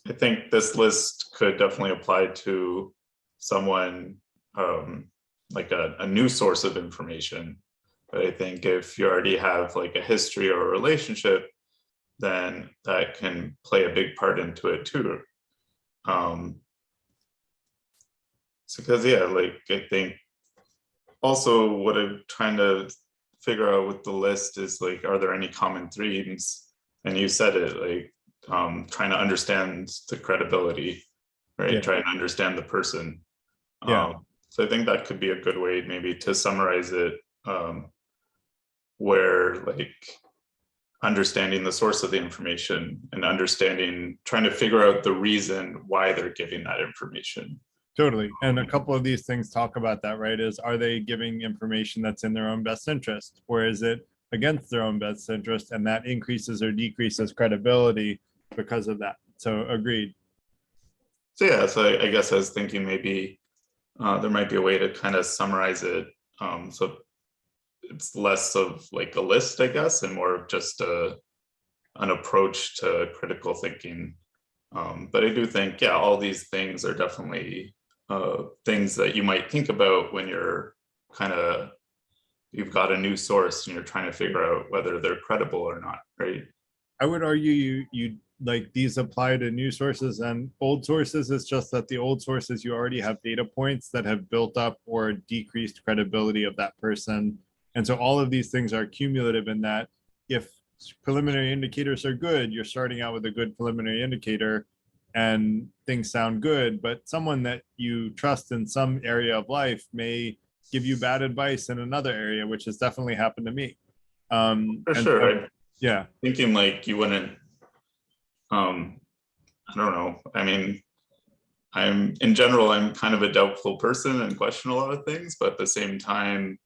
I think this list could definitely apply to someone like a new source of information. But I think if you already have like a history or a relationship, then that can play a big part into it too. So because yeah, like I think also what I'm trying to figure out with the list is like, are there any common themes? And you said it, like trying to understand the credibility, right? Yeah. Trying to understand the person. Yeah. So I think that could be a good way maybe to summarize it, where like understanding the source of the information and understanding, trying to figure out the reason why they're giving that information. Totally. And a couple of these things talk about that, right? Is, are they giving information that's in their own best interest, or is it against their own best interest, and that increases or decreases credibility because of that? So agreed. So yeah, so I guess I was thinking maybe there might be a way to kind of summarize it, so it's less of like a list, I guess, and more of just an approach to critical thinking. But I do think, yeah, all these things are definitely things that you might think about when you're you've got a new source and you're trying to figure out whether they're credible or not, right? I would argue you like these apply to new sources and old sources. It's just that the old sources, you already have data points that have built up or decreased credibility of that person. And so all of these things are cumulative in that if preliminary indicators are good, you're starting out with a good preliminary indicator and things sound good, but someone that you trust in some area of life may give you bad advice in another area, which has definitely happened to me. For sure. So, yeah. Thinking like you wouldn't, I don't know. I mean, in general, I'm kind of a doubtful person and question a lot of things, but at the same time,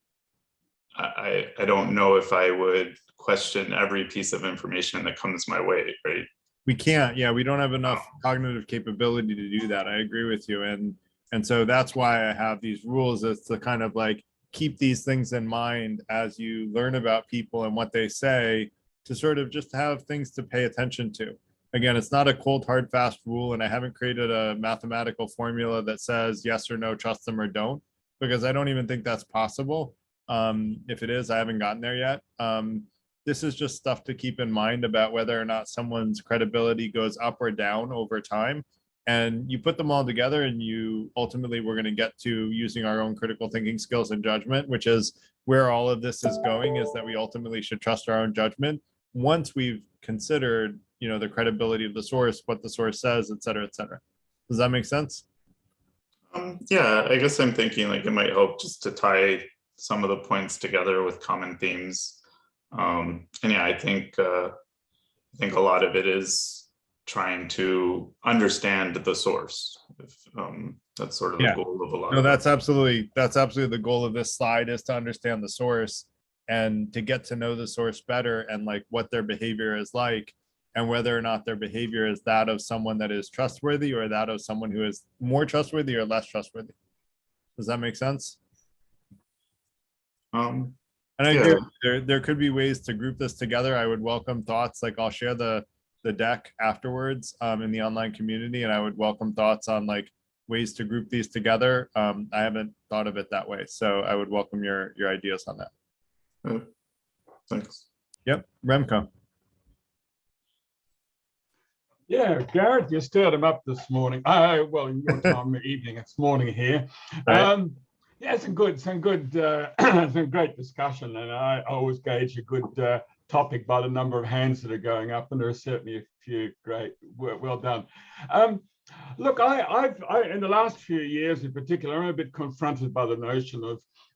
I don't know if I would question every piece of information that comes my way, right? We can't. Yeah, we don't have enough cognitive capability to do that. I agree with you. And so that's why I have these rules, is to kind of like keep these things in mind as you learn about people and what they say, to sort of just have things to pay attention to. Again, it's not a cold, hard, fast rule, and I haven't created a mathematical formula that says yes or no, trust them or don't, because I don't even think that's possible. If it is, I haven't gotten there yet. This is just stuff to keep in mind about whether or not someone's credibility goes up or down over time. And you put them all together, and you ultimately, we're going to get to using our own critical thinking skills and judgment, which is where all of this is going, is that we ultimately should trust our own judgment once we've considered, the credibility of the source, what the source says, et cetera, et cetera. Does that make sense? Yeah, I guess I'm thinking like it might help just to tie some of the points together with common themes. And yeah, I think a lot of it is trying to understand the source. That's sort of the goal of a lot. No, that's absolutely the goal of this slide, is to understand the source and to get to know the source better, and like what their behavior is like, and whether or not their behavior is that of someone that is trustworthy, or that of someone who is more trustworthy or less trustworthy. Does that make sense? And I agree, there could be ways to group this together. I would welcome thoughts. Like I'll share the the deck afterwards in the online community, and I would welcome thoughts on like ways to group these together. I haven't thought of it that way, so I would welcome your ideas on that. Thanks. Yep, Remco. Yeah, Gareth, you stirred him up this morning. Well, in your time of evening, it's morning here. Right. Yeah, some great discussion, and I always gauge a good topic by the number of hands that are going up, and there are certainly a few. Great, well done. Look, I've in the last few years in particular, I'm a bit confronted by the notion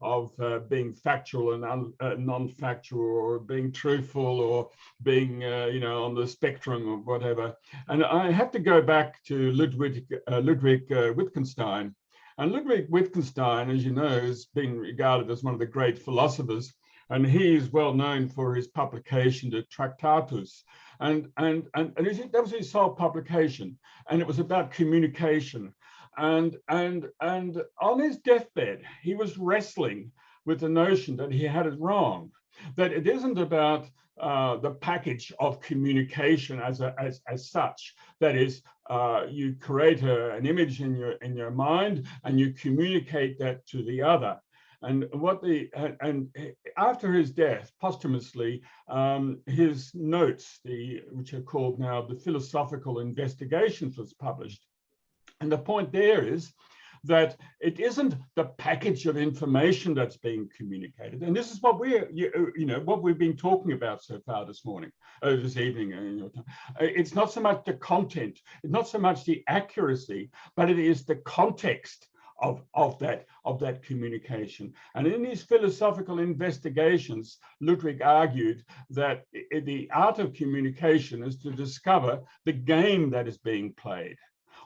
of being factual and non-factual, or being truthful, or being on the spectrum or whatever. And I have to go back to Ludwig Wittgenstein. And Ludwig Wittgenstein, as you know, has been regarded as one of the great philosophers, and he is well known for his publication, the Tractatus. And that was his sole publication, and it was about communication. And on his deathbed, he was wrestling with the notion that he had it wrong, that it isn't about the package of communication as such. That is, you create an image in your mind and you communicate that to the other. And after his death, posthumously, his notes, which are called now the Philosophical Investigations, was published. And the point there is that it isn't the package of information that's being communicated. And this is what we've been talking about so far this morning, this evening. It's not so much the content, it's not so much the accuracy, but it is the context of that communication. And in these philosophical investigations, Ludwig argued that the art of communication is to discover the game that is being played.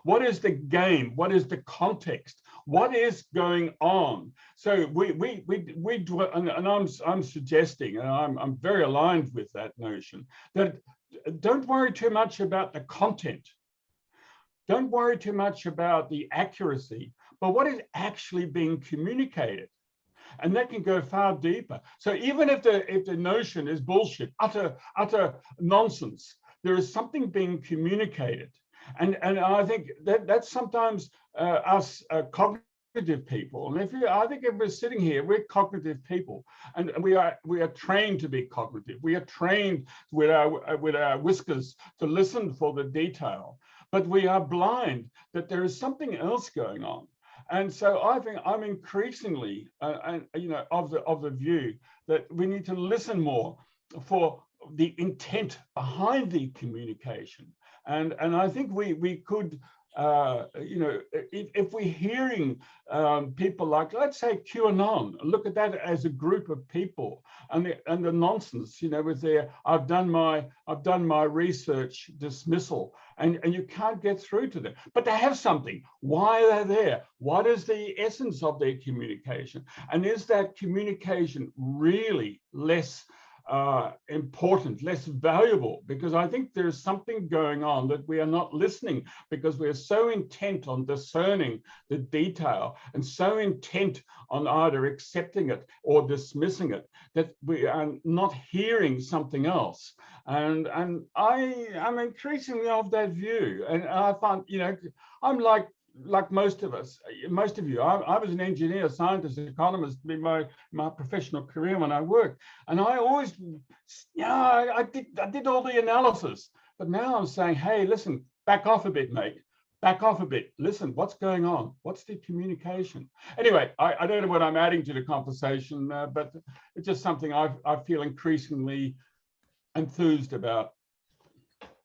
What is the game? What is the context? What is going on? So I'm suggesting, and I'm very aligned with that notion, that don't worry too much about the content. Don't worry too much about the accuracy, but what is actually being communicated. And that can go far deeper. So even if the notion is bullshit, utter nonsense, there is something being communicated. And I think that's sometimes us cognitive people. And I think if we're sitting here, we're cognitive people, and we are trained to be cognitive. We are trained with our whiskers to listen for the detail, but we are blind that there is something else going on. And so I think I'm increasingly, of the view that we need to listen more for the intent behind the communication. And I think we could, if we're hearing people like, let's say QAnon, look at that as a group of people, and the nonsense, with their I've done my research dismissal, and you can't get through to them, but they have something. Why are they there? What is the essence of their communication? And is that communication really less important, less valuable? Because I think there's something going on that we are not listening, because we're so intent on discerning the detail and so intent on either accepting it or dismissing it, that we are not hearing something else. And I am increasingly of that view. And I find, I'm like most of us, most of you. I was an engineer, scientist, economist in my professional career when I worked, and I always, I did all the analysis. But now I'm saying, hey, listen, back off a bit, mate. Back off a bit. Listen, what's going on? What's the communication? Anyway, I don't know what I'm adding to the conversation, but it's just something I feel increasingly enthused about.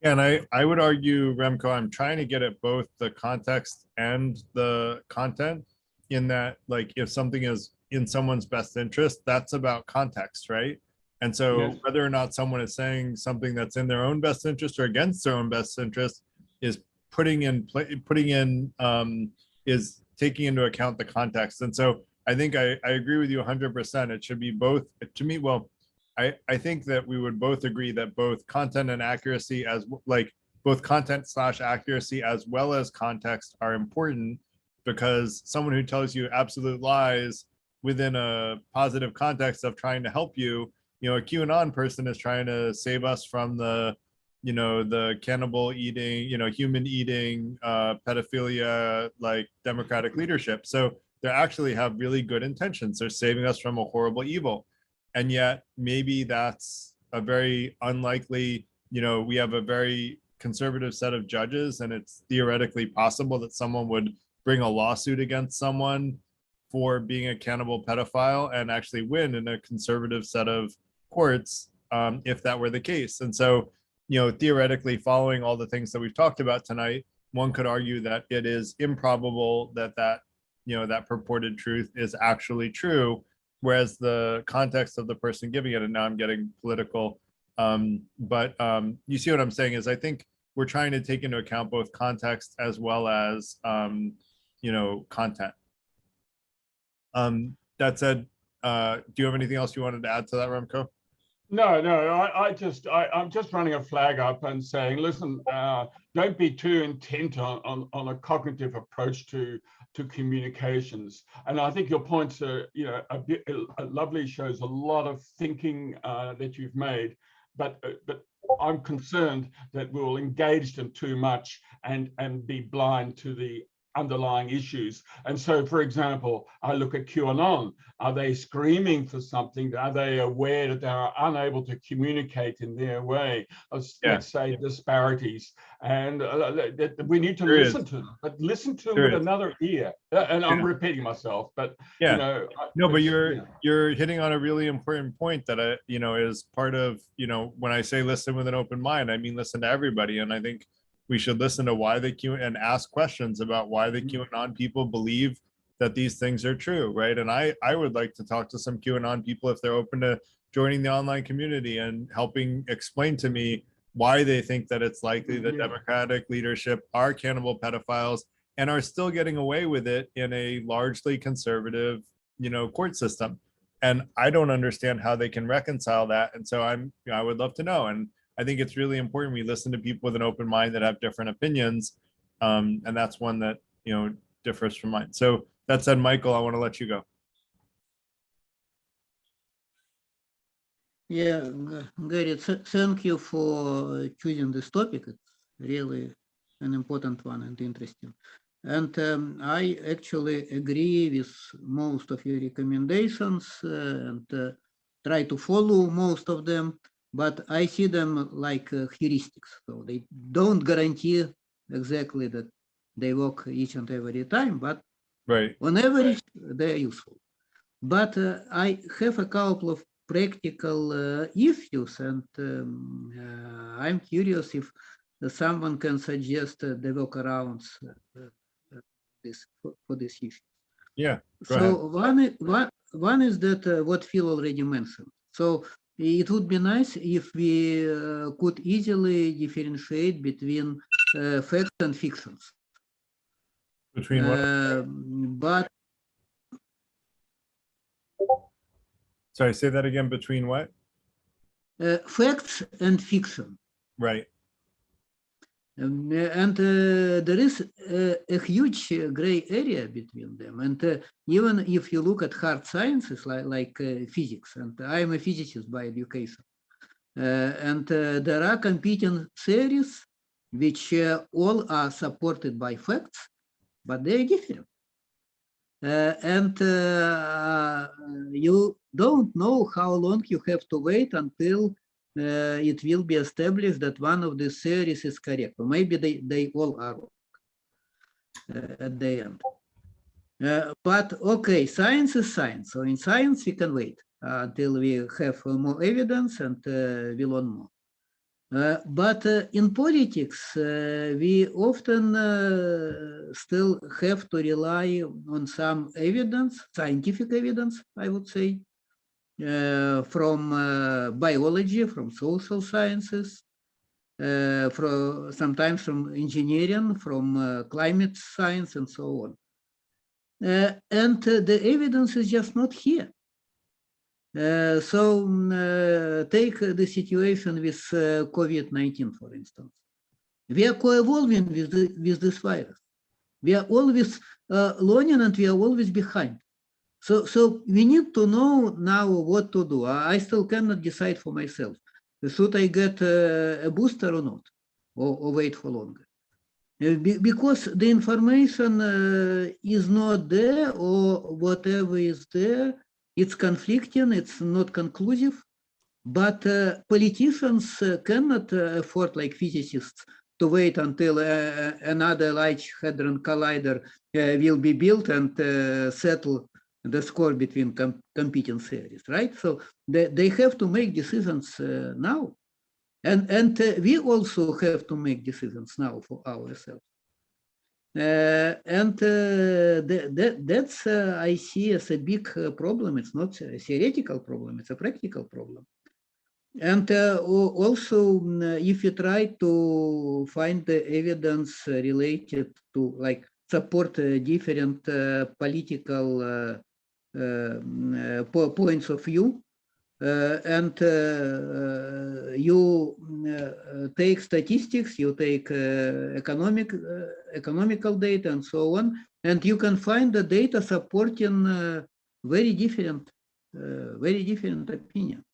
And I would argue, Remco, I'm trying to get at both the context and the content, in that, like, if something is in someone's best interest, that's about context, right? And so Yes. whether or not someone is saying something that's in their own best interest or against their own best interest is is taking into account the context. And so I think I agree with you 100%. It should be both. To me, well, I think that we would both agree that both content and accuracy, both content / accuracy as well as context, are important, because someone who tells you absolute lies within a positive context of trying to help you, a QAnon person is trying to save us from the the cannibal eating, human eating, pedophilia, like democratic leadership. So they actually have really good intentions. They're saving us from a horrible evil. And yet maybe that's a very unlikely, we have a very conservative set of judges, and it's theoretically possible that someone would bring a lawsuit against someone for being a cannibal pedophile and actually win in a conservative set of courts, if that were the case. And so, theoretically, following all the things that we've talked about tonight, one could argue that it is improbable that that purported truth is actually true, whereas the context of the person giving it, and now I'm getting political, but you see what I'm saying is I think we're trying to take into account both context as well as content. That said, do you have anything else you wanted to add to that, Remco? No, I'm just running a flag up and saying, listen, don't be too intent on a cognitive approach to communications. And I think your points are, lovely, shows a lot of thinking that you've made, but I'm concerned that we'll engage in too much and be blind to the underlying issues. And so, for example, I look at QAnon. Are they screaming for something? Are they aware that they are unable to communicate in their way? Let's say disparities. And we need to listen to them, but listen to them with another ear. And I'm repeating myself, but but you're hitting on a really important point that is part of, when I say listen with an open mind, I mean listen to everybody. And I think we should listen to why they and ask questions about why the QAnon people believe that these things are true, right? And I would like to talk to some QAnon people if they're open to joining the online community and helping explain to me why they think that it's likely that democratic leadership are cannibal pedophiles and are still getting away with it in a largely conservative, court system. And I don't understand how they can reconcile that. And so I would love to know. And I think it's really important we listen to people with an open mind that have different opinions. And that's one that, differs from mine. So that said, Michael, I want to let you go. Yeah, Gary, thank you for choosing this topic. It's really an important one and interesting. And I actually agree with most of your recommendations and try to follow most of them. But I see them like heuristics. So they don't guarantee exactly that they work each and every time, but on average, they're useful. But I have a couple of practical issues, and I'm curious if someone can suggest the workarounds for this issue. Yeah. So one is that what Phil already mentioned. So it would be nice if we could easily differentiate between facts and fictions. Between what? But sorry, say that again. Between what? Facts and fiction. Right. And there is a huge gray area between them. And even if you look at hard sciences like physics, and I'm a physicist by education, and there are competing theories which all are supported by facts, but they're different. And you don't know how long you have to wait until it will be established that one of the theories is correct, or maybe they all are at the end. But okay, science is science. So in science, we can wait until we have more evidence and we learn more. But in politics, we often still have to rely on some evidence, scientific evidence, I would say, from biology, from social sciences, sometimes from engineering, from climate science, and so on. And the evidence is just not here. So take the situation with COVID-19, for instance. We are co-evolving with this virus. We are always learning and we are always behind. So we need to know now what to do. I still cannot decide for myself. should I get a booster or not, or wait for longer? Because the information is not there, or whatever is there, it's conflicting, it's not conclusive. But politicians cannot afford, like physicists, to wait until another Large Hadron Collider will be built and settle the score between competing theories, right? So they have to make decisions now. And we also have to make decisions now for ourselves. That's, I see as a big problem. It's not a theoretical problem, it's a practical problem. And also, if you try to find the evidence related to, like, support different political points of view, and you take statistics, you take economical data and so on, and you can find the data supporting very different opinions.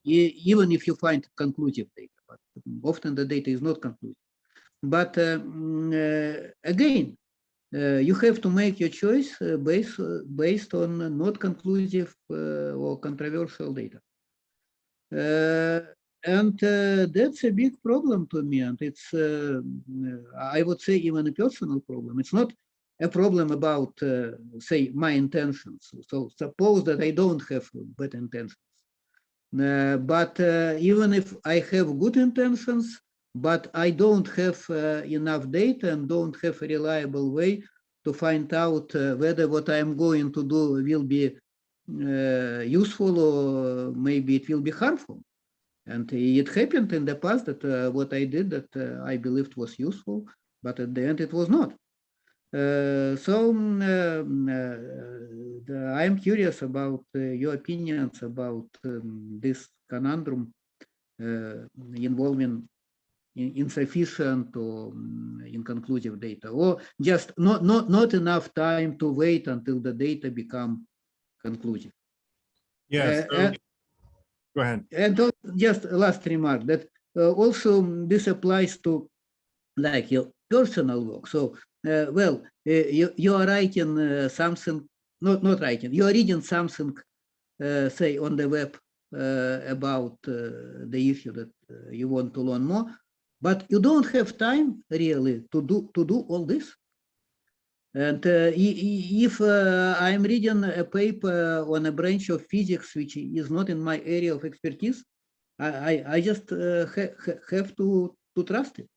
Even if you find conclusive data, but often the data is not conclusive. But again, you have to make your choice based on not conclusive or controversial data. And that's a big problem to me. And it's, I would say, even a personal problem. It's not a problem about, say, my intentions. So suppose that I don't have bad intentions. But even if I have good intentions, but I don't have enough data and don't have a reliable way to find out whether what I'm going to do will be useful or maybe it will be harmful. And it happened in the past that what I did that I believed was useful, but at the end it was not. I'm curious about your opinions about this conundrum involving insufficient or inconclusive data, or just not enough time to wait until the data become conclusive. Yes. Go ahead. And just a last remark that also this applies to, like, your personal work. So, well, you are writing something, not writing, you are reading something, say, on the web about the issue that you want to learn more, but you don't have time really to do all this. And if I'm reading a paper on a branch of physics which is not in my area of expertise, I just have to trust it.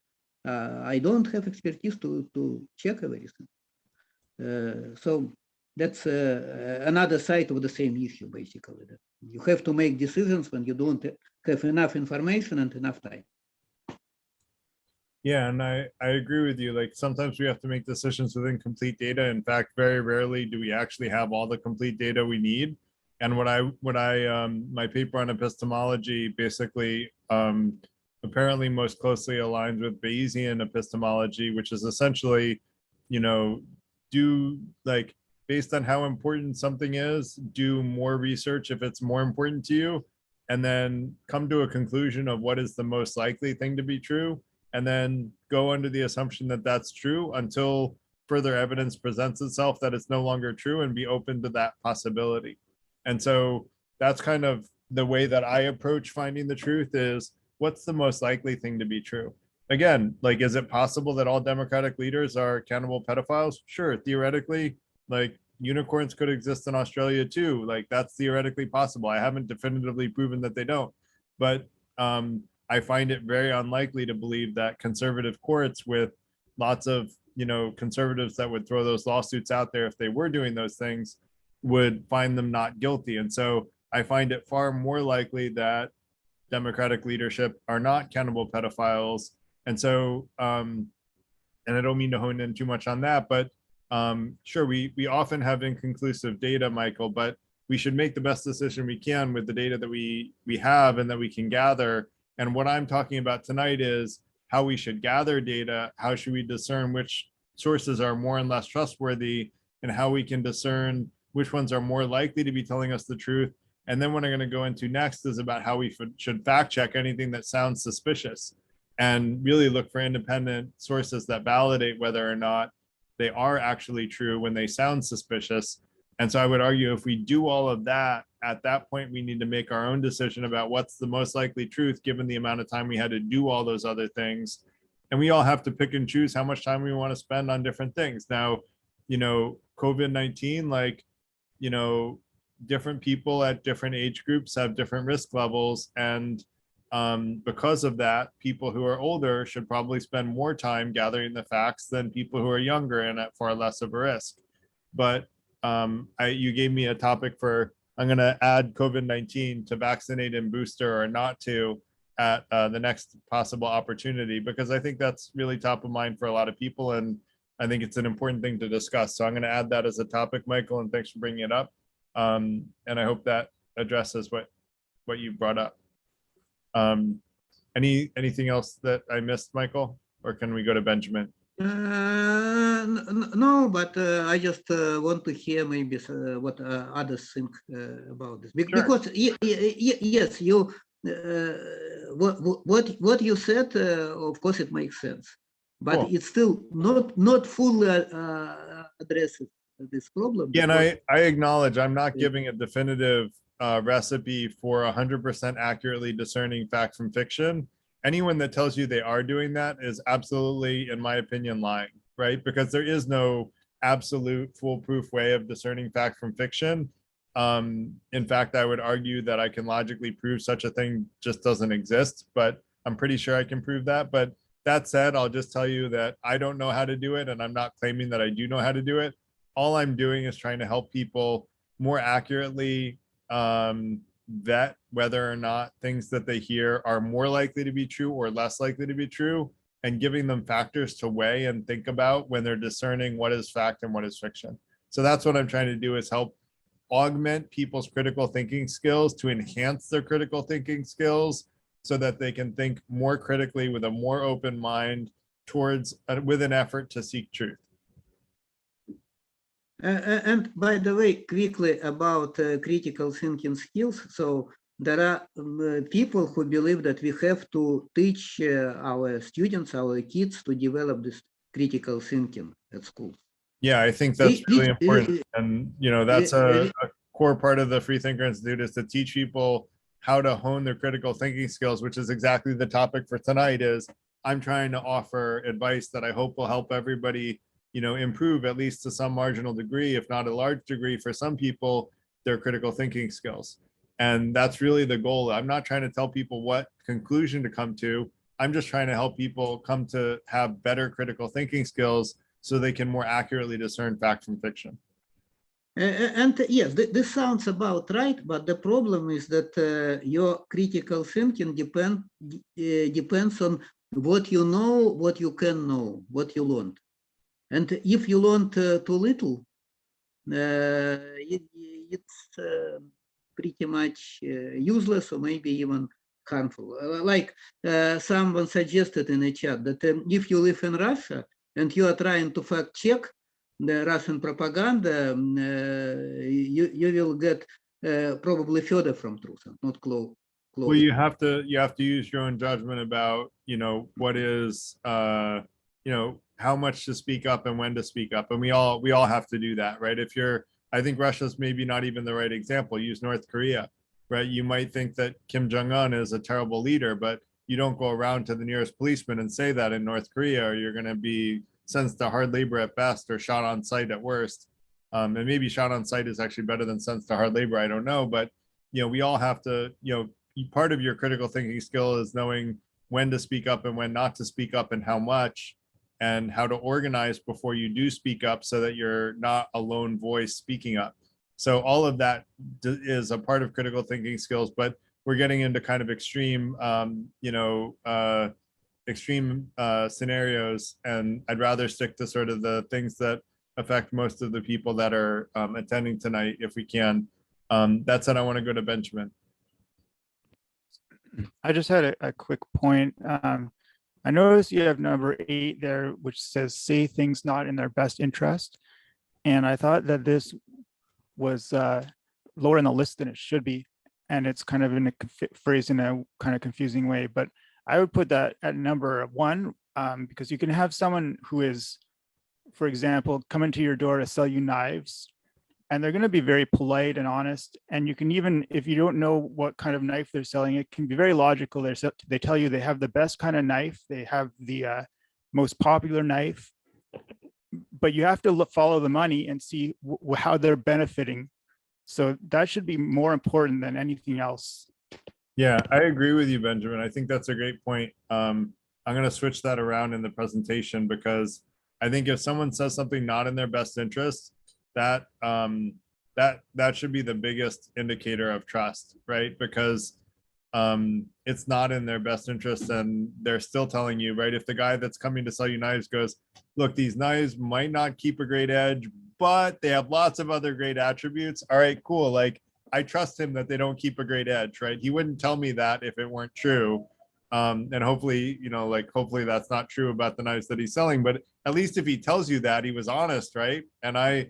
I don't have expertise to check everything. So that's another side of the same issue, basically. That you have to make decisions when you don't have enough information and enough time. Yeah, and I agree with you. Like, sometimes we have to make decisions with incomplete data. In fact, very rarely do we actually have all the complete data we need. And my paper on epistemology basically apparently most closely aligns with Bayesian epistemology, which is essentially, based on how important something is, do more research if it's more important to you, and then come to a conclusion of what is the most likely thing to be true, and then go under the assumption that that's true until further evidence presents itself that it's no longer true, and be open to that possibility. And so that's kind of the way that I approach finding the truth, is what's the most likely thing to be true? Again, like, is it possible that all Democratic leaders are cannibal pedophiles? Sure, theoretically, like, unicorns could exist in Australia too. Like, that's theoretically possible. I haven't definitively proven that they don't, but I find it very unlikely to believe that conservative courts with lots of, conservatives that would throw those lawsuits out there if they were doing those things would find them not guilty. And so I find it far more likely that Democratic leadership are not cannibal pedophiles. And so, and I don't mean to hone in too much on that, but sure, we often have inconclusive data, Michael, but we should make the best decision we can with the data that we have and that we can gather. And what I'm talking about tonight is how we should gather data, how should we discern which sources are more and less trustworthy, and how we can discern which ones are more likely to be telling us the truth, And then what I'm going to go into next is about how we should fact check anything that sounds suspicious and really look for independent sources that validate whether or not they are actually true when they sound suspicious. And so I would argue if we do all of that, at that point, we need to make our own decision about what's the most likely truth, given the amount of time we had to do all those other things. And we all have to pick and choose how much time we want to spend on different things. Now, COVID-19, like, different people at different age groups have different risk levels. And because of that, people who are older should probably spend more time gathering the facts than people who are younger and at far less of a risk. But you gave me a topic for, I'm going to add COVID-19 to vaccinate and booster or not to at the next possible opportunity, because I think that's really top of mind for a lot of people. And I think it's an important thing to discuss. So I'm going to add that as a topic, Michael, and thanks for bringing it up. And I hope that addresses what you brought up. Anything else that I missed, Michael, or can we go to Benjamin? No, but I just want to hear maybe what others think about this. Because yes, you what you said, of course, it makes sense, but cool. It's still not fully addresses this problem. Yeah, and I acknowledge I'm not giving a definitive recipe for 100% accurately discerning fact from fiction. Anyone that tells you they are doing that is absolutely, in my opinion, lying, right? Because there is no absolute foolproof way of discerning fact from fiction. In fact, I would argue that I can logically prove such a thing just doesn't exist, but I'm pretty sure I can prove that. But that said, I'll just tell you that I don't know how to do it, and I'm not claiming that I do know how to do it. All I'm doing is trying to help people more accurately vet whether or not things that they hear are more likely to be true or less likely to be true, and giving them factors to weigh and think about when they're discerning what is fact and what is fiction. So that's what I'm trying to do, is help augment people's critical thinking skills to enhance their critical thinking skills so that they can think more critically with a more open mind towards with an effort to seek truth. And by the way, quickly about critical thinking skills. So there are people who believe that we have to teach our students, our kids, to develop this critical thinking at school. Yeah, I think that's really important. And, that's a core part of the Freethinker Institute, is to teach people how to hone their critical thinking skills, which is exactly the topic for tonight. Is I'm trying to offer advice that I hope will help everybody improve, at least to some marginal degree, if not a large degree, for some people, their critical thinking skills. And that's really the goal. I'm not trying to tell people what conclusion to come to. I'm just trying to help people come to have better critical thinking skills so they can more accurately discern fact from fiction. And yes, this sounds about right, but the problem is that your critical thinking depends on what you know, what you can know, what you learned. And if you learn too little, it's pretty much useless or maybe even harmful. Like someone suggested in the chat that if you live in Russia and you are trying to fact check the Russian propaganda, you will get probably further from truth, not close. Well, you have to use your own judgment about what is how much to speak up and when to speak up, and we all have to do that, right? I think Russia's maybe not even the right example. Use North Korea, right? You might think that Kim Jong-un is a terrible leader, but you don't go around to the nearest policeman and say that in North Korea, or you're going to be sentenced to hard labor at best or shot on sight at worst. And maybe shot on sight is actually better than sentenced to hard labor. I don't know, but we all have to. Part of your critical thinking skill is knowing when to speak up and when not to speak up, and how much, and how to organize before you do speak up so that you're not a lone voice speaking up. So all of that is a part of critical thinking skills, but we're getting into kind of extreme, scenarios, and I'd rather stick to sort of the things that affect most of the people that are attending tonight, if we can. That said, I want to go to Benjamin. I just had a quick point. I noticed you have number 8 there, which says say things not in their best interest. And I thought that this was lower in the list than it should be. and it's kind of in a phrased in a kind of confusing way, but I would put that at number one, because you can have someone who is, for example, come into your door to sell you knives, and they're going to be very polite and honest. And you can even, if you don't know what kind of knife they're selling, it can be very logical. They tell you they have the best kind of knife. They have the most popular knife, but you have to follow the money and see how they're benefiting. So that should be more important than anything else. Yeah, I agree with you, Benjamin. I think that's a great point. I'm going to switch that around in the presentation, because I think if someone says something not in their best interest, that should be the biggest indicator of trust, right? Because it's not in their best interest, and they're still telling you, right? If the guy that's coming to sell you knives goes, look, these knives might not keep a great edge, but they have lots of other great attributes. All right, cool. Like, I trust him that they don't keep a great edge, right? He wouldn't tell me that if it weren't true. And hopefully, hopefully that's not true about the knives that he's selling, but at least if he tells you that, he was honest, right? And I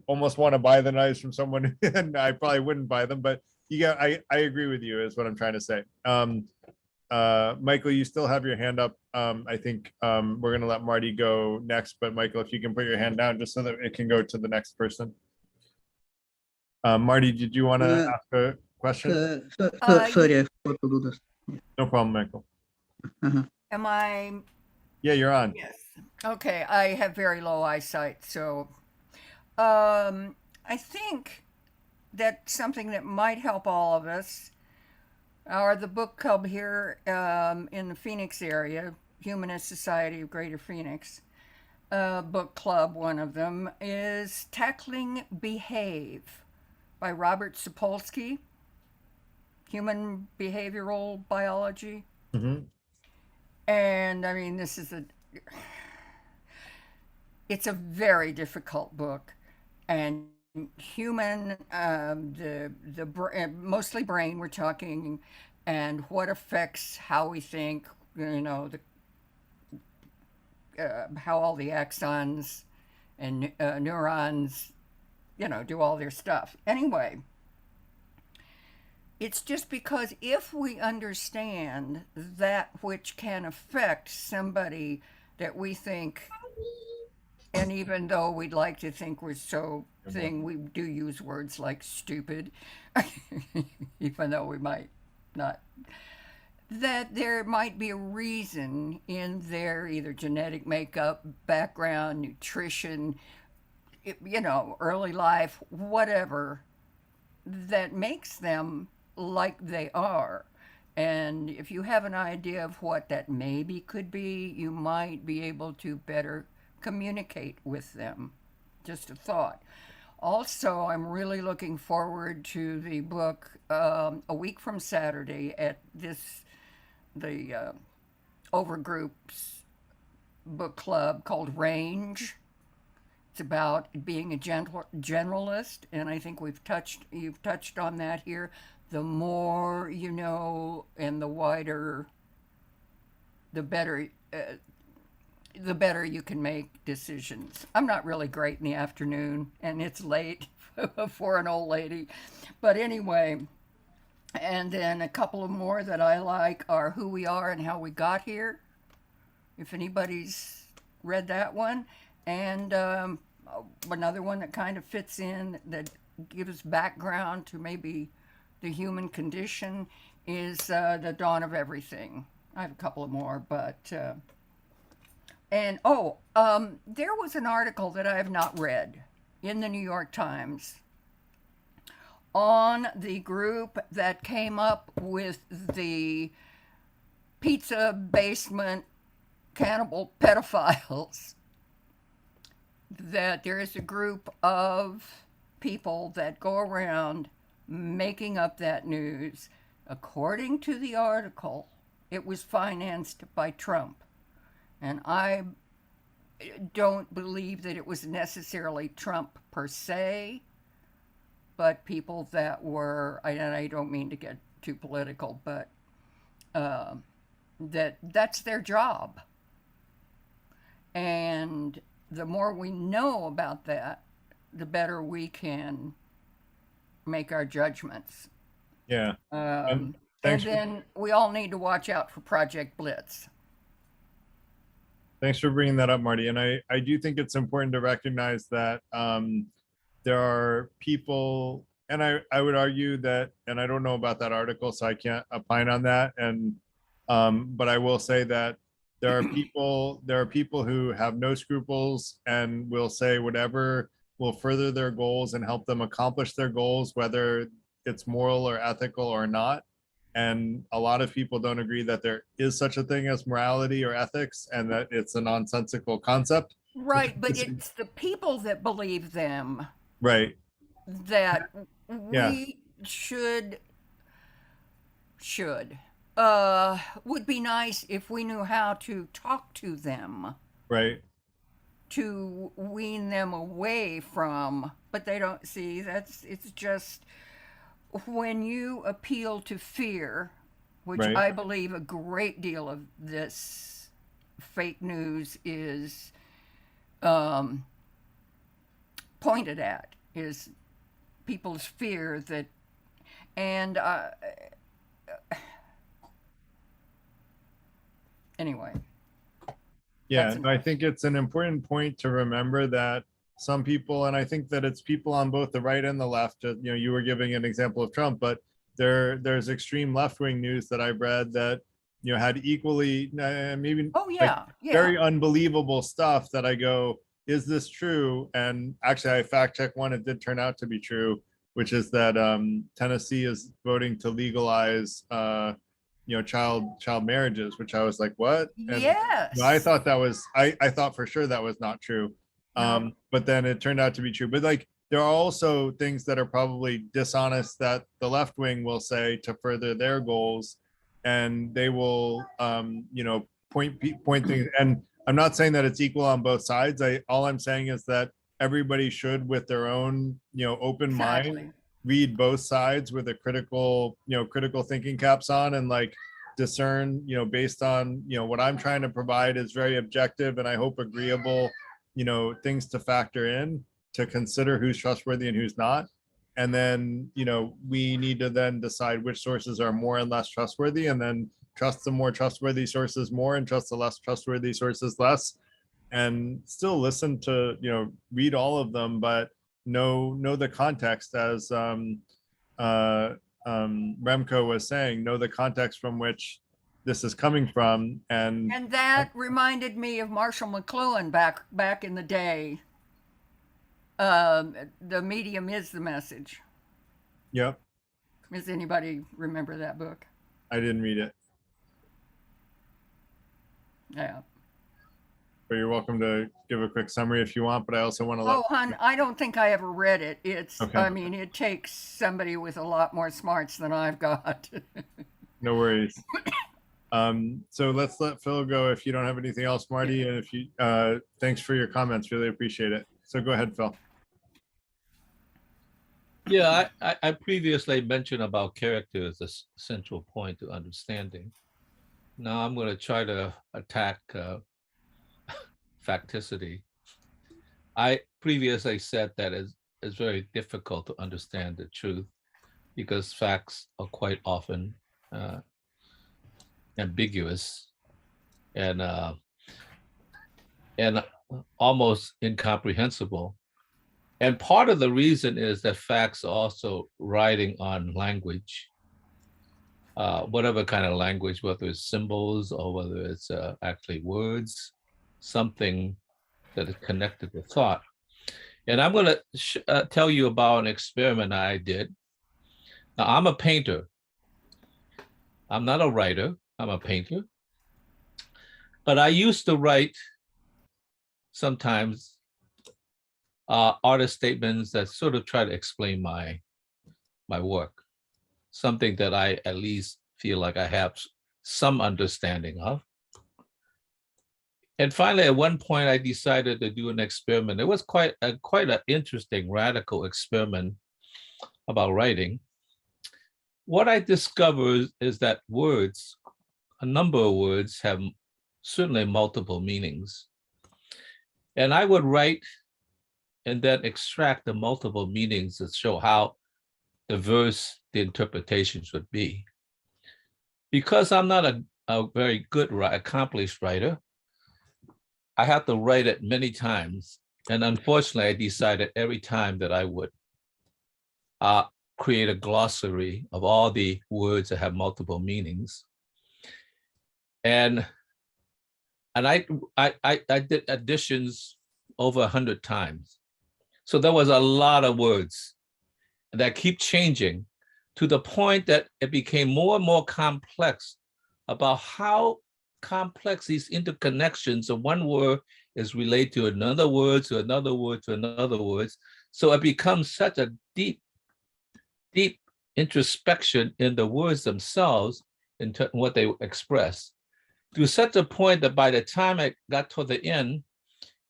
almost want to buy the knives from someone, and I probably wouldn't buy them, but I agree with you is what I'm trying to say. Michael, you still have your hand up. I think we're going to let Marty go next, but Michael, if you can put your hand down just so that it can go to the next person. Marty, did you want to ask a question? Sorry, I forgot to do this. No problem, Michael. Am I? Yeah, you're on. Yes. Okay, I have very low eyesight, so I think that something that might help all of us are the book club here in the Phoenix area, Humanist Society of Greater Phoenix. Book club, one of them, is Tackling Behave by Robert Sapolsky, Human Behavioral Biology. Mm-hmm. And I mean, it's a very difficult book, and human, mostly brain we're talking, and what affects how we think, how all the axons and neurons, do all their stuff. Anyway, it's just because if we understand that which can affect somebody that we think, and even though we'd like to think we're so thing, we do use words like stupid, even though we might not, that there might be a reason in their either genetic makeup, background, nutrition, early life, whatever, that makes them like they are. And if you have an idea of what that maybe could be, you might be able to better communicate with them. Just a thought. Also, I'm really looking forward to the book a week from Saturday at the Overgroup's book club called Range. It's about being a generalist, and I think you've touched on that here. The more you know, and the wider, the better you can make decisions. I'm not really great in the afternoon, and it's late for an old lady, but anyway. And then a couple of more that I like are Who We Are and How We Got Here, if anybody's read that one. And another one that kind of fits in, that gives background to maybe the human condition, is The Dawn of Everything. I have a couple of more, but there was an article that I have not read in the New York Times on the group that came up with the pizza basement cannibal pedophiles. That there is a group of people that go around making up that news. According to the article, it was financed by Trump. And I don't believe that it was necessarily Trump per se, but people that were, and I don't mean to get too political, but that's their job. And the more we know about that, the better we can make our judgments. Yeah. And thanks for- then we all need to watch out for Project Blitz. Thanks for bringing that up, Marty. And I do think it's important to recognize that there are people, and I would argue that, and I don't know about that article, so I can't opine on that. And but I will say that there are people who have no scruples and will say whatever will further their goals and help them accomplish their goals, whether it's moral or ethical or not. And a lot of people don't agree that there is such a thing as morality or ethics and that it's a nonsensical concept. Right, but it's the people that believe them Right. that Yeah. we would be nice if we knew how to talk to them, Right. to wean them away from, but they don't see it's just when you appeal to fear, which Right. I believe a great deal of this fake news is pointed at, is people's fear that, and anyway. Yeah, That's and I think it's an important point to remember that some people, and I think that it's people on both the right and the left, you were giving an example of Trump, but there's extreme left-wing news that I've read that, had equally, maybe Oh yeah, yeah. very unbelievable stuff that I go, is this true? And actually I fact checked one, it did turn out to be true, which is that Tennessee is voting to legalize child marriages, which I was like, what? And Yes. I thought that was, I thought for sure that was not true. No. But then it turned out to be true. But like, there are also things that are probably dishonest that the left wing will say to further their goals, and they will, point things. And I'm not saying that it's equal on both sides. All I'm saying is that everybody should, with their own, open mind, Exactly. read both sides with a critical thinking caps on, and like discern, based on, what I'm trying to provide is very objective and I hope agreeable, things to factor in, to consider who's trustworthy and who's not. And then, we need to then decide which sources are more and less trustworthy, and then trust the more trustworthy sources more and trust the less trustworthy sources less, and still listen to, read all of them, but know the context, as Remco was saying, know the context from which this is coming from. And that reminded me of Marshall McLuhan back in the day. The medium is the message. Yep. Does anybody remember that book? I didn't read it, Yeah. but you're welcome to give a quick summary if you want, but I also want to Oh, hon, I don't think I ever read it. Okay. I mean, it takes somebody with a lot more smarts than I've got. No worries. So let's let Phil go if you don't have anything else, Marty, and if you, thanks for your comments, really appreciate it. So go ahead, Phil. Yeah, I previously mentioned about character as a central point to understanding. Now I'm going to try to attack facticity. I previously said that it's very difficult to understand the truth because facts are quite often ambiguous and almost incomprehensible. And part of the reason is that facts are also riding on language, whatever kind of language, whether it's symbols or whether it's actually words, something that is connected to thought. And I'm going to tell you about an experiment I did. Now, I'm a painter. I'm not a writer. I'm a painter. But I used to write sometimes artist statements that sort of try to explain my work, something that I at least feel like I have some understanding of. And finally, at one point, I decided to do an experiment. It was quite an interesting, radical experiment about writing. What I discovered is that words, a number of words, have certainly multiple meanings. And I would write and then extract the multiple meanings that show how diverse the interpretations would be. Because I'm not a very good, accomplished writer, I have to write it many times. And unfortunately, I decided every time that I would create a glossary of all the words that have multiple meanings. And I did additions over 100 times. So there was a lot of words that keep changing to the point that it became more and more complex about how complex these interconnections of one word is related to another word, to another word, to another word. So it becomes such a deep introspection in the words themselves, in what they express, to such a point that by the time I got to the end,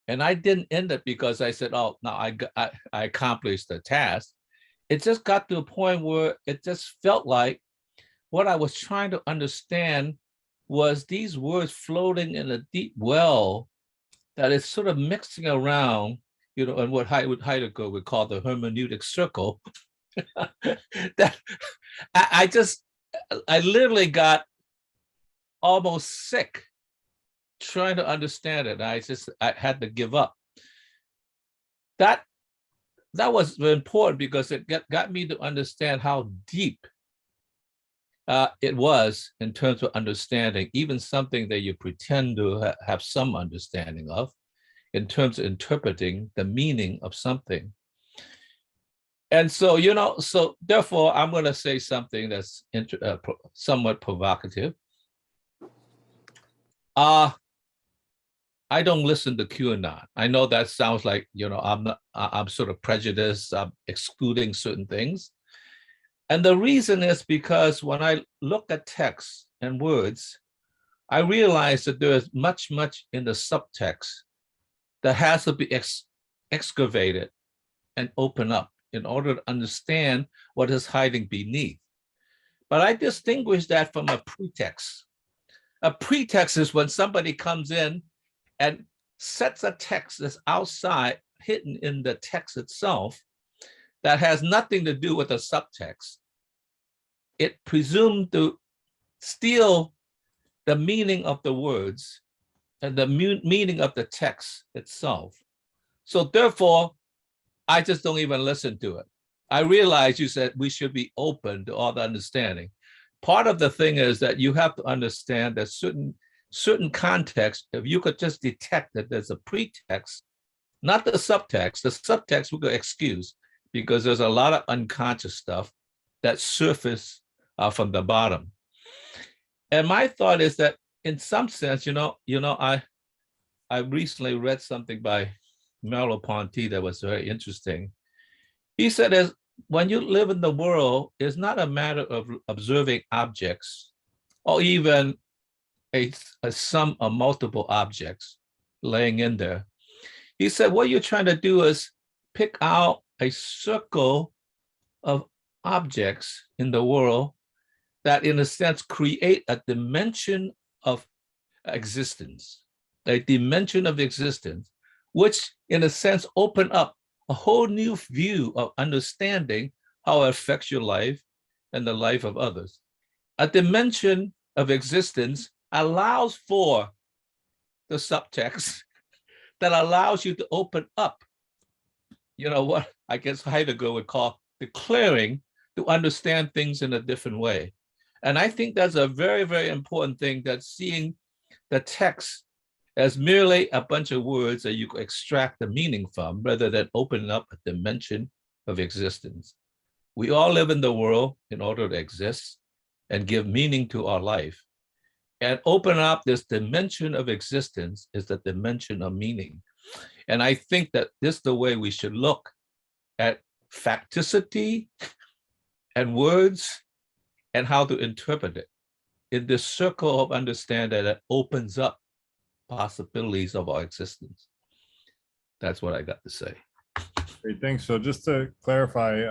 and I didn't end it because I said, oh, no, I accomplished the task. It just got to a point where it just felt like what I was trying to understand was these words floating in a deep well that is sort of mixing around, you know, and what Heidegger would call the hermeneutic circle. That I literally got almost sick trying to understand it. I had to give up. That was important because it got me to understand how deep it was in terms of understanding, even something that you pretend to have some understanding of, in terms of interpreting the meaning of something. And so, you know, so therefore, I'm going to say something that's somewhat provocative. I don't listen to QAnon. I know that sounds like, you know, I'm sort of prejudiced, I'm excluding certain things. And the reason is because when I look at text and words, I realize that there is much in the subtext that has to be excavated and open up in order to understand what is hiding beneath. But I distinguish that from a pretext. A pretext is when somebody comes in and sets a text that's outside, hidden in the text itself, that has nothing to do with the subtext. It presumed to steal the meaning of the words and the meaning of the text itself. So therefore, I just don't even listen to it. I realize you said we should be open to all the understanding. Part of the thing is that you have to understand that certain context, if you could just detect that there's a pretext, not the subtext we could excuse because there's a lot of unconscious stuff that surface from the bottom. And my thought is that in some sense, I recently read something by Merleau-Ponty that was very interesting. He said, as when you live in the world, it's not a matter of observing objects or even a sum of multiple objects laying in there. He said, what you're trying to do is pick out a circle of objects in the world that, in a sense, create a dimension of existence, which, in a sense, open up a whole new view of understanding how it affects your life and the life of others. A dimension of existence allows for the subtext that allows you to open up, what I guess Heidegger would call declaring to understand things in a different way. And I think that's a very, very important thing, that seeing the text as merely a bunch of words that you extract the meaning from, rather than opening up a dimension of existence. We all live in the world in order to exist and give meaning to our life. And open up this dimension of existence is the dimension of meaning. And I think that this is the way we should look at facticity and words and how to interpret it in this circle of understanding that opens up possibilities of our existence. That's what I got to say. Great, thanks. So just to clarify,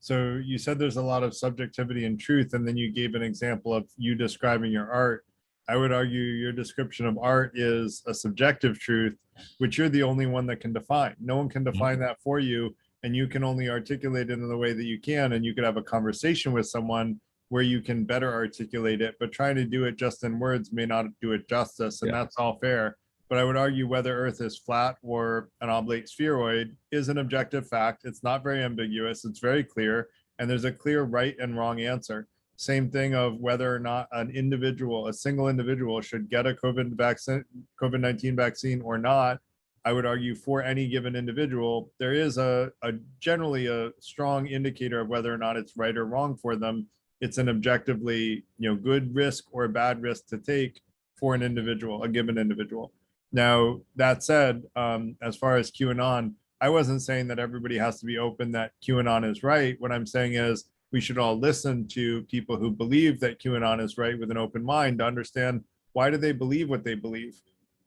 so you said there's a lot of subjectivity and truth, and then you gave an example of you describing your art. I would argue your description of art is a subjective truth, which you're the only one that can define. No one can define that for you. and you can only articulate it in the way that you can, and you could have a conversation with someone where you can better articulate it, but trying to do it just in words may not do it justice, and Yeah. that's all fair. But I would argue whether Earth is flat or an oblate spheroid is an objective fact. It's not very ambiguous. It's very clear. And there's a clear right and wrong answer. Same thing of whether or not an individual, a single individual should get a COVID-19 vaccine or not. I would argue for any given individual, there is a generally a strong indicator of whether or not it's right or wrong for them. It's an objectively, good risk or a bad risk to take for an individual, a given individual. Now, that said, as far as QAnon, I wasn't saying that everybody has to be open that QAnon is right. What I'm saying is we should all listen to people who believe that QAnon is right with an open mind to understand why do they believe what they believe.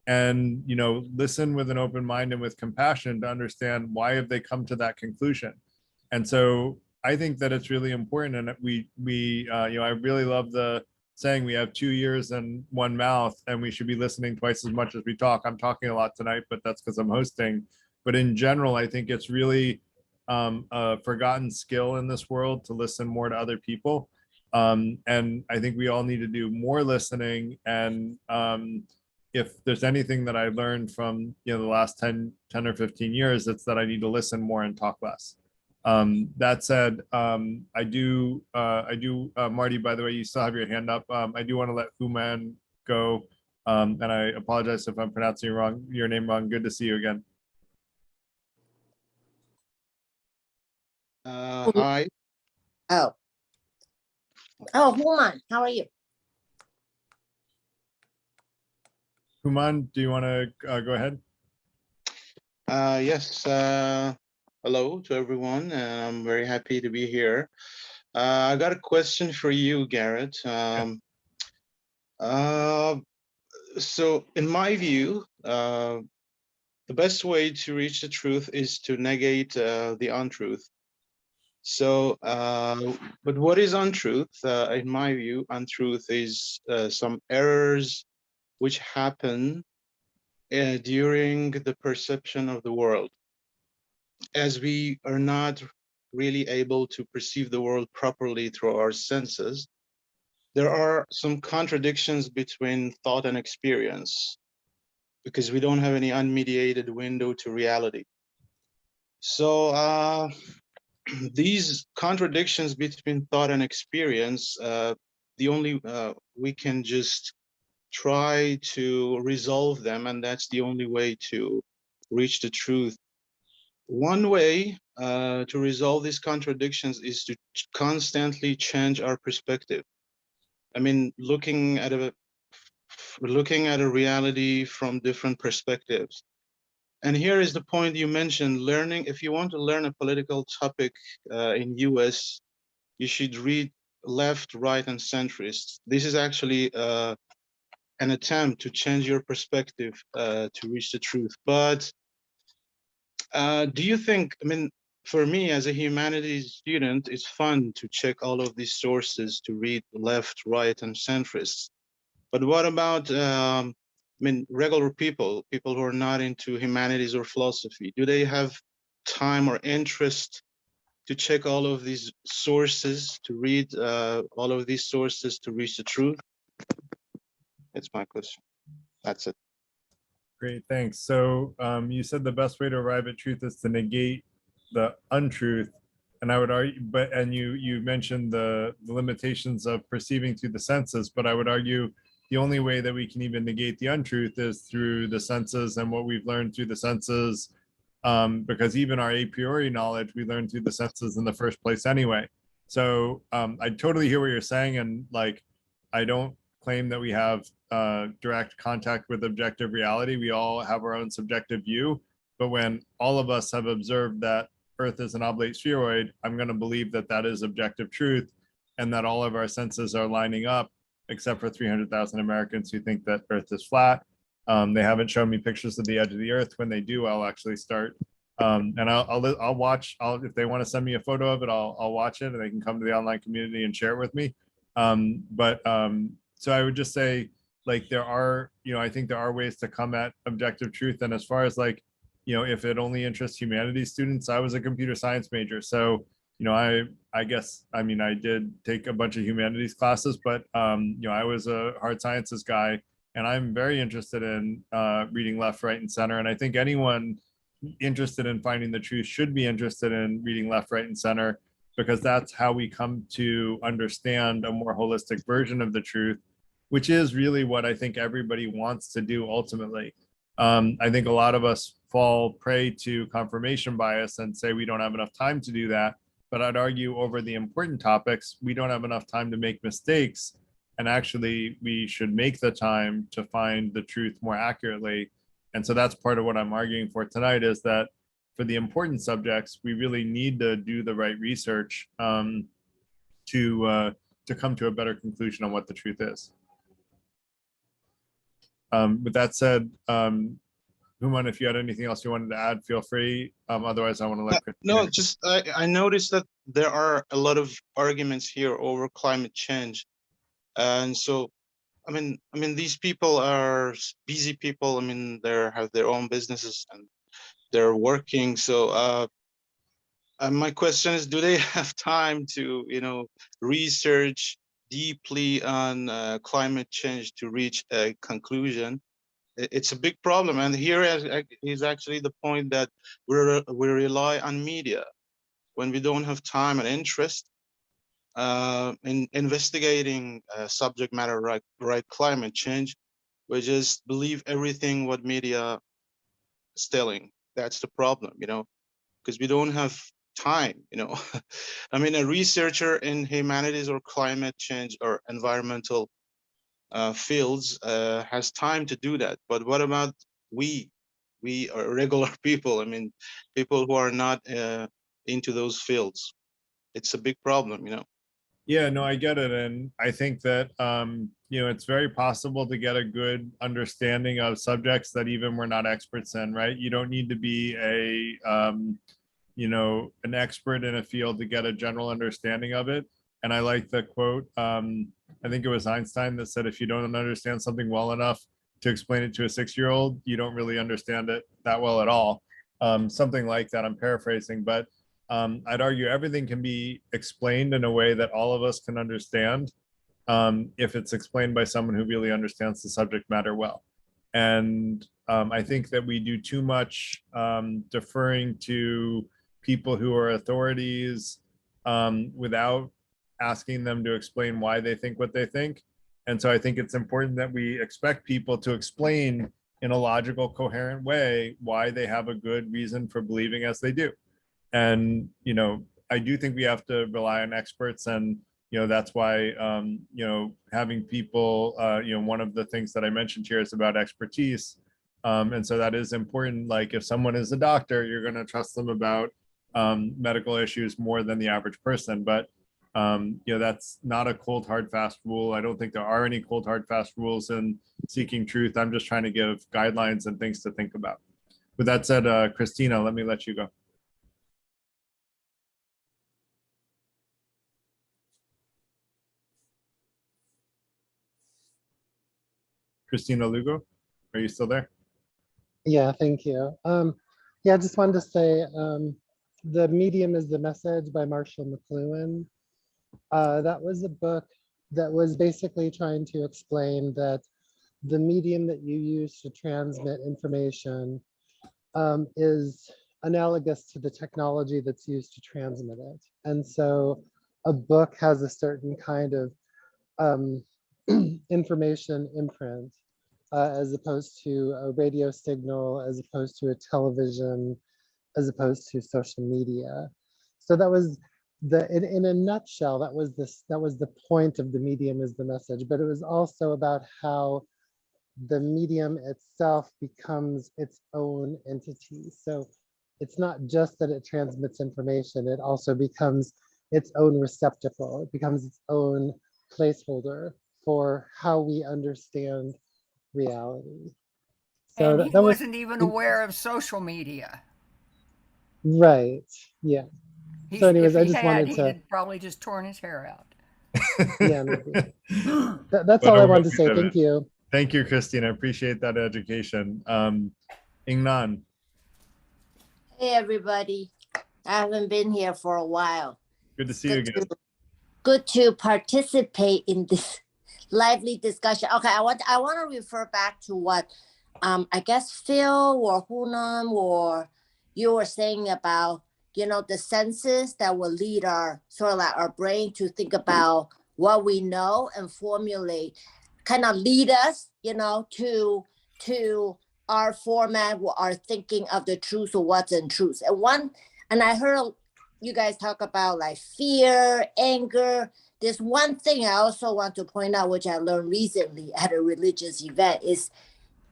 And, listen with an open mind and with compassion to understand why have they come to that conclusion. And so I think that it's really important. And I really love the saying we have 2 ears and one mouth, and we should be listening twice as much as we talk. I'm talking a lot tonight, but that's because I'm hosting. But in general, I think it's really a forgotten skill in this world to listen more to other people. And I think we all need to do more listening. And if there's anything that I learned from the last 10 or 15 years, it's that I need to listen more and talk less. That said, I do, Marty, by the way, you still have your hand up. I do want to let Human go. And I apologize if I'm pronouncing your name wrong. Good to see you again. Hi. Oh, Human, how are you? Human, do you want to go ahead? Yes. Hello to everyone. I'm very happy to be here. I got a question for you, Garrett. So in my view, the best way to reach the truth is to negate the untruth. So, but what is untruth? In my view, untruth is some errors which happen during the perception of the world. As we are not really able to perceive the world properly through our senses, there are some contradictions between thought and experience because we don't have any unmediated window to reality. So these contradictions between thought and experience, the only we can just try to resolve them, and that's the only way to reach the truth. One way to resolve these contradictions is to constantly change our perspective. I mean, looking at a reality from different perspectives. And here is the point you mentioned, learning. If you want to learn a political topic in US, you should read left, right, and centrist. This is actually an attempt to change your perspective to reach the truth. But do you think, I mean, for me as a humanities student, it's fun to check all of these sources to read left, right, and centrist. But what about, I mean, regular people who are not into humanities or philosophy? Do they have time or interest to check all of these sources, to read all of these sources to reach the truth? That's my question. That's it. Great, thanks. So you said the best way to arrive at truth is to negate the untruth. And I would argue, and you mentioned the limitations of perceiving through the senses, but I would argue the only way that we can even negate the untruth is through the senses and what we've learned through the senses, because even our a priori knowledge, we learned through the senses in the first place anyway. So I totally hear what you're saying. And like, I don't claim that we have direct contact with objective reality. We all have our own subjective view. But when all of us have observed that Earth is an oblate spheroid, I'm going to believe that that is objective truth and that all of our senses are lining up, except for 300,000 Americans who think that Earth is flat. They haven't shown me pictures of the edge of the Earth. When they do, I'll actually start. And I'll watch. If they want to send me a photo of it, I'll watch it, and they can come to the online community and share it with me. So I would just say, like, there are, I think there are ways to come at objective truth. And as far as like if it only interests humanities students, I was a computer science major. So, I guess, I did take a bunch of humanities classes, but, I was a hard sciences guy, and I'm very interested in reading left, right, and center. And I think anyone interested in finding the truth should be interested in reading left, right, and center, because that's how we come to understand a more holistic version of the truth, which is really what I think everybody wants to do ultimately. I think a lot of us fall prey to confirmation bias and say we don't have enough time to do that. But I'd argue over the important topics, we don't have enough time to make mistakes. And actually, we should make the time to find the truth more accurately. And so that's part of what I'm arguing for tonight, is that for the important subjects, we really need to do the right research to come to a better conclusion on what the truth is. With that said, Human, if you had anything else you wanted to add, feel free. Otherwise, I want to let Christina. No, just I noticed that there are a lot of arguments here over climate change, and so I mean these people are busy people. I mean, they have their own businesses and they're working. So my question is, do they have time to research deeply on climate change to reach a conclusion? It's a big problem, and here is actually the point that we rely on media when we don't have time and interest in investigating subject matter like climate change. We just believe everything what media is telling. That's the problem, because we don't have time. I mean, a researcher in humanities or climate change or environmental fields has time to do that. But what about we are regular people? I mean, people who are not into those fields. It's a big problem, Yeah, no, I get it. And I think that, it's very possible to get a good understanding of subjects that even we're not experts in, right? You don't need to be an expert in a field to get a general understanding of it. And I like the quote, I think it was Einstein that said, if you don't understand something well enough to explain it to a 6-year-old, you don't really understand it that well at all. Something like that, I'm paraphrasing, but I'd argue everything can be explained in a way that all of us can understand if it's explained by someone who really understands the subject matter well. And I think that we do too much deferring to people who are authorities without asking them to explain why they think what they think. And so I think it's important that we expect people to explain in a logical, coherent way why they have a good reason for believing as they do. And, I do think we have to rely on experts, and, that's why, having people, one of the things that I mentioned here is about expertise. And so that is important. Like if someone is a doctor, you're going to trust them about medical issues more than the average person. But, that's not a cold, hard, fast rule. I don't think there are any cold, hard, fast rules in seeking truth. I'm just trying to give guidelines and things to think about. With that said, Christina, let me let you go. Christina Lugo, are you still there? Yeah, thank you. Yeah, I just wanted to say, The Medium is the Message by Marshall McLuhan. That was a book that was basically trying to explain that the medium that you use to transmit information is analogous to the technology that's used to transmit it. And so a book has a certain kind of information imprint as opposed to a radio signal, as opposed to a television, as opposed to social media. So that was in a nutshell, that was the point of The Medium is the Message. But it was also about how the medium itself becomes its own entity. So it's not just that it transmits information, it also becomes its own receptacle. It becomes its own placeholder for how we understand reality. So and he wasn't even aware of social media. Right, yeah. So anyways, I just wanted to... He'd probably just torn his hair out. Yeah, maybe. That's all I wanted to say. Thank you. Thank you, Christine. I appreciate that education. Ingnan. Hey, everybody. I haven't been here for a while. Good to see you again. Good to participate in this lively discussion. Okay, I want to refer back to what I guess Phil or Hunam or you were saying about, the senses that will lead our sort of like our brain to think about what we know and formulate, kind of lead us, to our format, our thinking of the truth or what's in truth. And I heard you guys talk about like fear, anger. There's one thing I also want to point out, which I learned recently at a religious event, is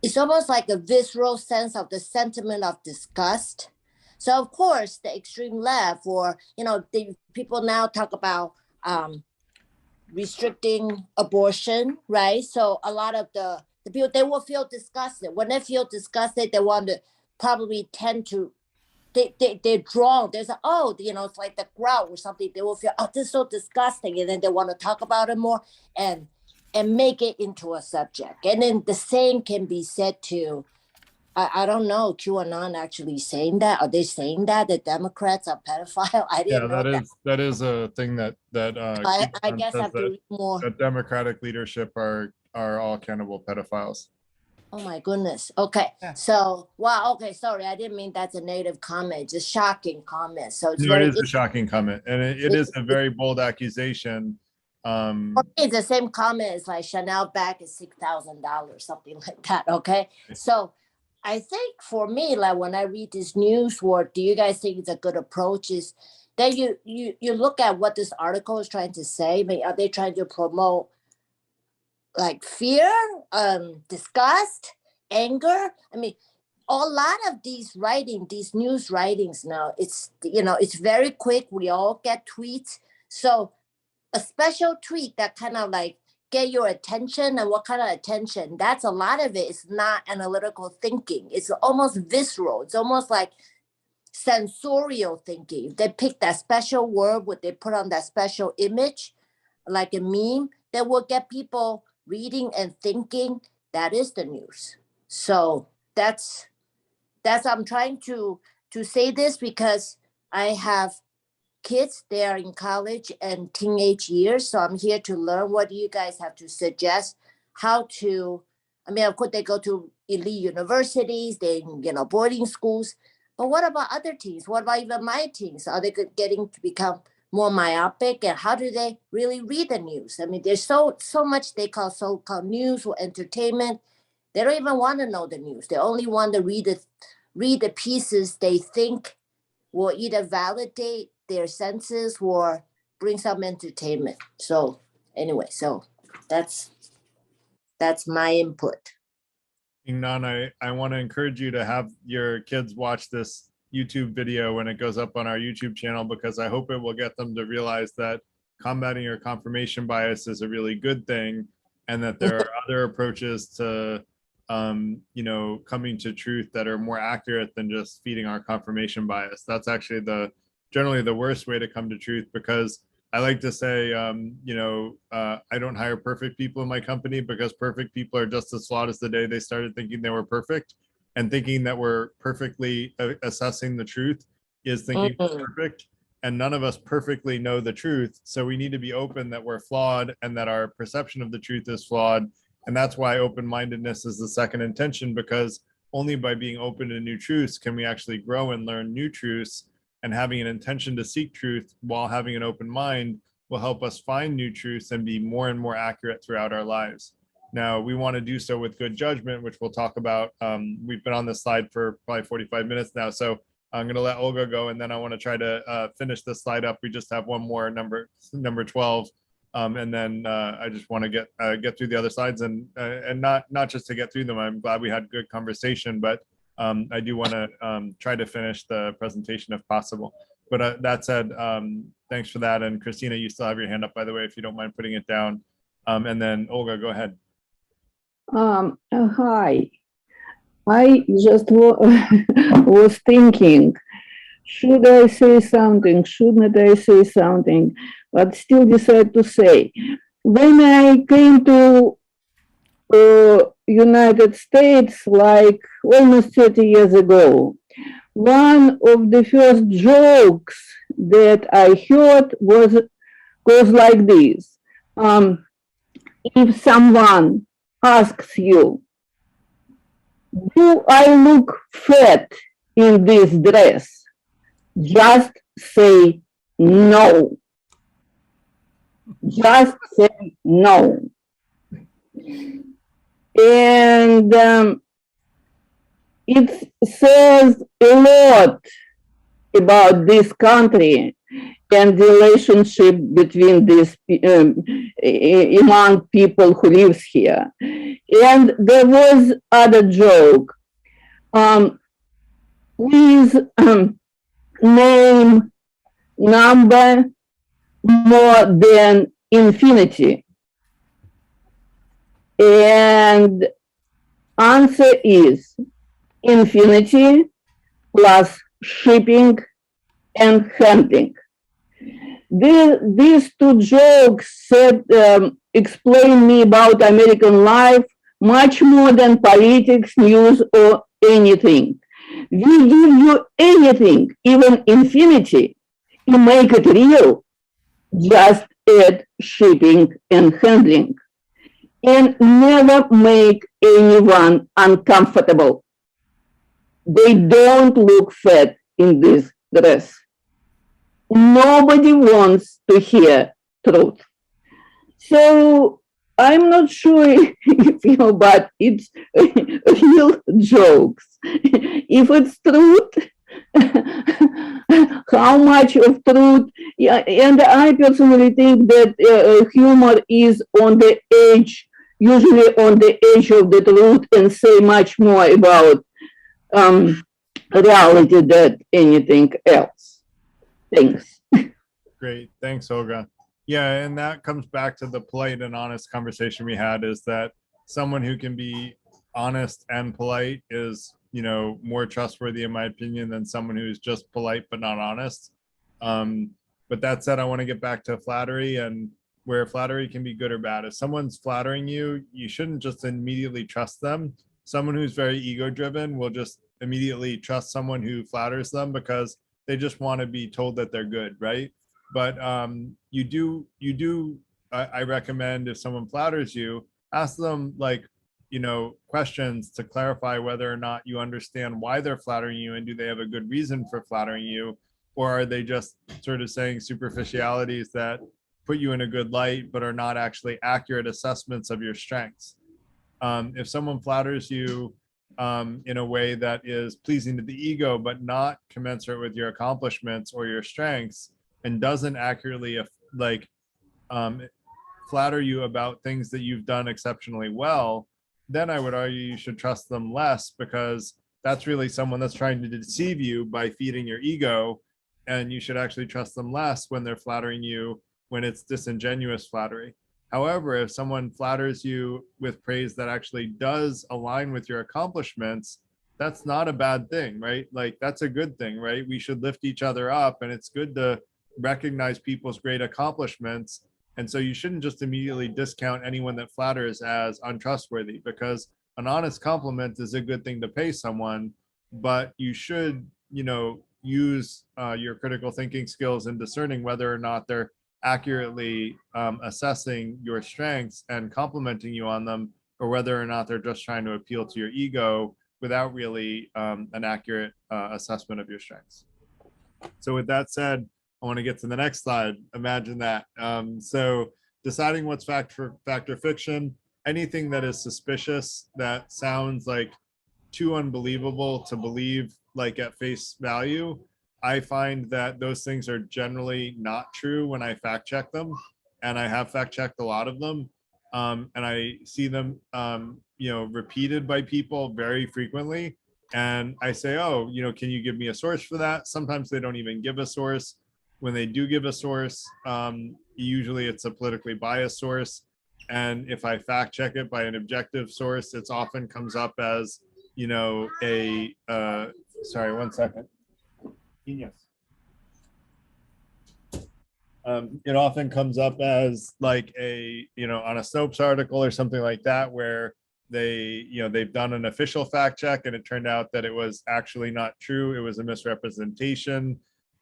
it's almost like a visceral sense of the sentiment of disgust. So of course, the extreme left, or the people now talk about restricting abortion, right? So a lot of the people, they will feel disgusted. When they feel disgusted, they want to probably tend to they're drawn. There's it's like the grout or something. They will feel, oh, this is so disgusting, and then they want to talk about it more and make it into a subject. And then the same can be said to, I don't know, QAnon actually saying that. Are they saying that the Democrats are pedophile? I didn't know that is a thing that I guess I have to read more. The Democratic leadership are all cannibal pedophiles. Oh my goodness. Okay. Yeah. So, okay. Sorry. I didn't mean that's a negative comment. It's a shocking comment. So it's it is a shocking comment. And it is a very bold accusation. It's the same comment as like Chanel bag is $6,000, something like that. Okay. So I think for me, like when I read this news, what do you guys think is a good approach is that you look at what this article is trying to say. I mean, are they trying to promote like fear, disgust, anger? I mean, a lot of these news writings now, it's very quick. We all get tweets. So a special tweet that kind of like get your attention, and what kind of attention, that's a lot of it is not analytical thinking. It's almost visceral. It's almost like sensorial thinking. They pick that special word, what they put on that special image, like a meme, that will get people reading and thinking. That is the news. So that's I'm trying to say this because I have kids, they are in college and teenage years. So I'm here to learn. What do you guys have to suggest? Of course they go to elite universities, they boarding schools, but what about other teens? What about even my teens? Are they getting to become more myopic, and how do they really read the news? I mean, there's so much they call so-called news or entertainment. They don't even want to know the news. They only want to read the pieces they think will either validate their senses or bring some entertainment. So anyway, so that's my input. Nan, I want to encourage you to have your kids watch this YouTube video when it goes up on our YouTube channel, because I hope it will get them to realize that combating your confirmation bias is a really good thing, and that there are other approaches to coming to truth that are more accurate than just feeding our confirmation bias. That's actually generally the worst way to come to truth, because I like to say, I don't hire perfect people in my company, because perfect people are just as flawed as the day they started thinking they were perfect. And thinking that we're perfectly assessing the truth is thinking we're perfect. And none of us perfectly know the truth. So we need to be open that we're flawed and that our perception of the truth is flawed. And that's why open-mindedness is the second intention, because only by being open to new truths can we actually grow and learn new truths. And having an intention to seek truth while having an open mind will help us find new truths and be more and more accurate throughout our lives. Now, we want to do so with good judgment, which we'll talk about. We've been on this slide for probably 45 minutes now, so I'm going to let Olga go, and then I want to try to finish this slide up. We just have one more, number 12, and then I just want to get through the other slides, and not just to get through them. I'm glad we had good conversation, but I do want to try to finish the presentation if possible. But that said, thanks for that. And Christina, you still have your hand up, by the way, if you don't mind putting it down. And then Olga, go ahead. Hi. I just was thinking, should I say something? Shouldn't I say something? But still decide to say. When I came to United States, like almost 30 years ago, one of the first jokes that I heard goes like this. If someone asks you, do I look fat in this dress? Just say no. Just say no. And it says a lot about this country and the relationship between these among people who lives here. And there was other joke. Please name number more than infinity. And answer is infinity plus shipping and handling. These two jokes said, explain me about American life much more than politics, news, or anything. We give you anything, even infinity, to make it real. Just add shipping and handling. And never make anyone uncomfortable. They don't look fat in this dress. Nobody wants to hear truth. So I'm not sure if you know, but it's real jokes. If it's truth, how much of truth? Yeah, and I personally think that humor is on the edge, usually on the edge of the truth, and say much more about reality than anything else. Thanks. Great. Thanks, Olga. Yeah, and that comes back to the polite and honest conversation we had, is that someone who can be honest and polite is, you know, more trustworthy, in my opinion, than someone who's just polite but not honest. But that said, I want to get back to flattery and where flattery can be good or bad. If someone's flattering you, you shouldn't just immediately trust them. Someone who's very ego-driven will just immediately trust someone who flatters them because they just want to be told that they're good, right? But I recommend, if someone flatters you, ask them, like, you know, questions to clarify whether or not you understand why they're flattering you, and do they have a good reason for flattering you, or are they just sort of saying superficialities that put you in a good light but are not actually accurate assessments of your strengths. If someone flatters you in a way that is pleasing to the ego but not commensurate with your accomplishments or your strengths, and doesn't accurately flatter you about things that you've done exceptionally well, then I would argue you should trust them less, because that's really someone that's trying to deceive you by feeding your ego, and you should actually trust them less when they're flattering you when it's disingenuous flattery. However, if someone flatters you with praise that actually does align with your accomplishments, that's not a bad thing, right? Like, that's a good thing, right? We should lift each other up, and it's good to recognize people's great accomplishments. And so you shouldn't just immediately discount anyone that flatters as untrustworthy, because an honest compliment is a good thing to pay someone, but you should, you know, use your critical thinking skills in discerning whether or not they're accurately assessing your strengths and complimenting you on them, or whether or not they're just trying to appeal to your ego without really an accurate assessment of your strengths. So with that said, I want to get to the next slide. Imagine that. So deciding what's fact or fiction, anything that is suspicious, that sounds like too unbelievable to believe, like at face value, I find that those things are generally not true when I fact check them. And I have fact checked a lot of them. And I see them, you know, repeated by people very frequently. And I say, oh, you know, can you give me a source for that? Sometimes they don't even give a source. When they do give a source, usually it's a politically biased source. And if I fact check it by an objective source, it often comes up as, you know, a, sorry, 1 second. Yes. It often comes up as like a, you know, on a Snopes article or something like that, where they've done an official fact check and it turned out that it was actually not true. It was a misrepresentation.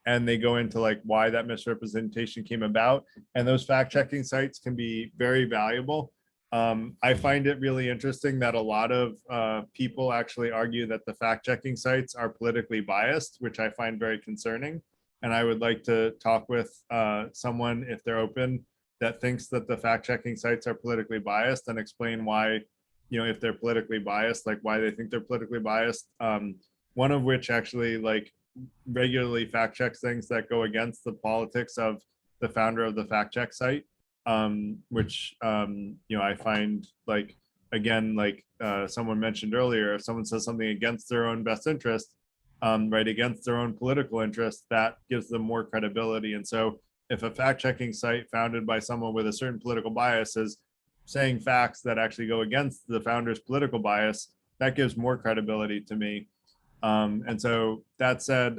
And they go into like why that misrepresentation came about. And those fact checking sites can be very valuable. I find it really interesting that a lot of people actually argue that the fact checking sites are politically biased, which I find very concerning. And I would like to talk with someone, if they're open, that thinks that the fact checking sites are politically biased and explain why, if they're politically biased, like why they think they're politically biased. One of which actually like regularly fact checks things that go against the politics of the founder of the fact check site, which I find like, again, like someone mentioned earlier, if someone says something against their own best interest, right, against their own political interest, that gives them more credibility. And so if a fact checking site founded by someone with a certain political bias is saying facts that actually go against the founder's political bias, that gives more credibility to me. And so that said,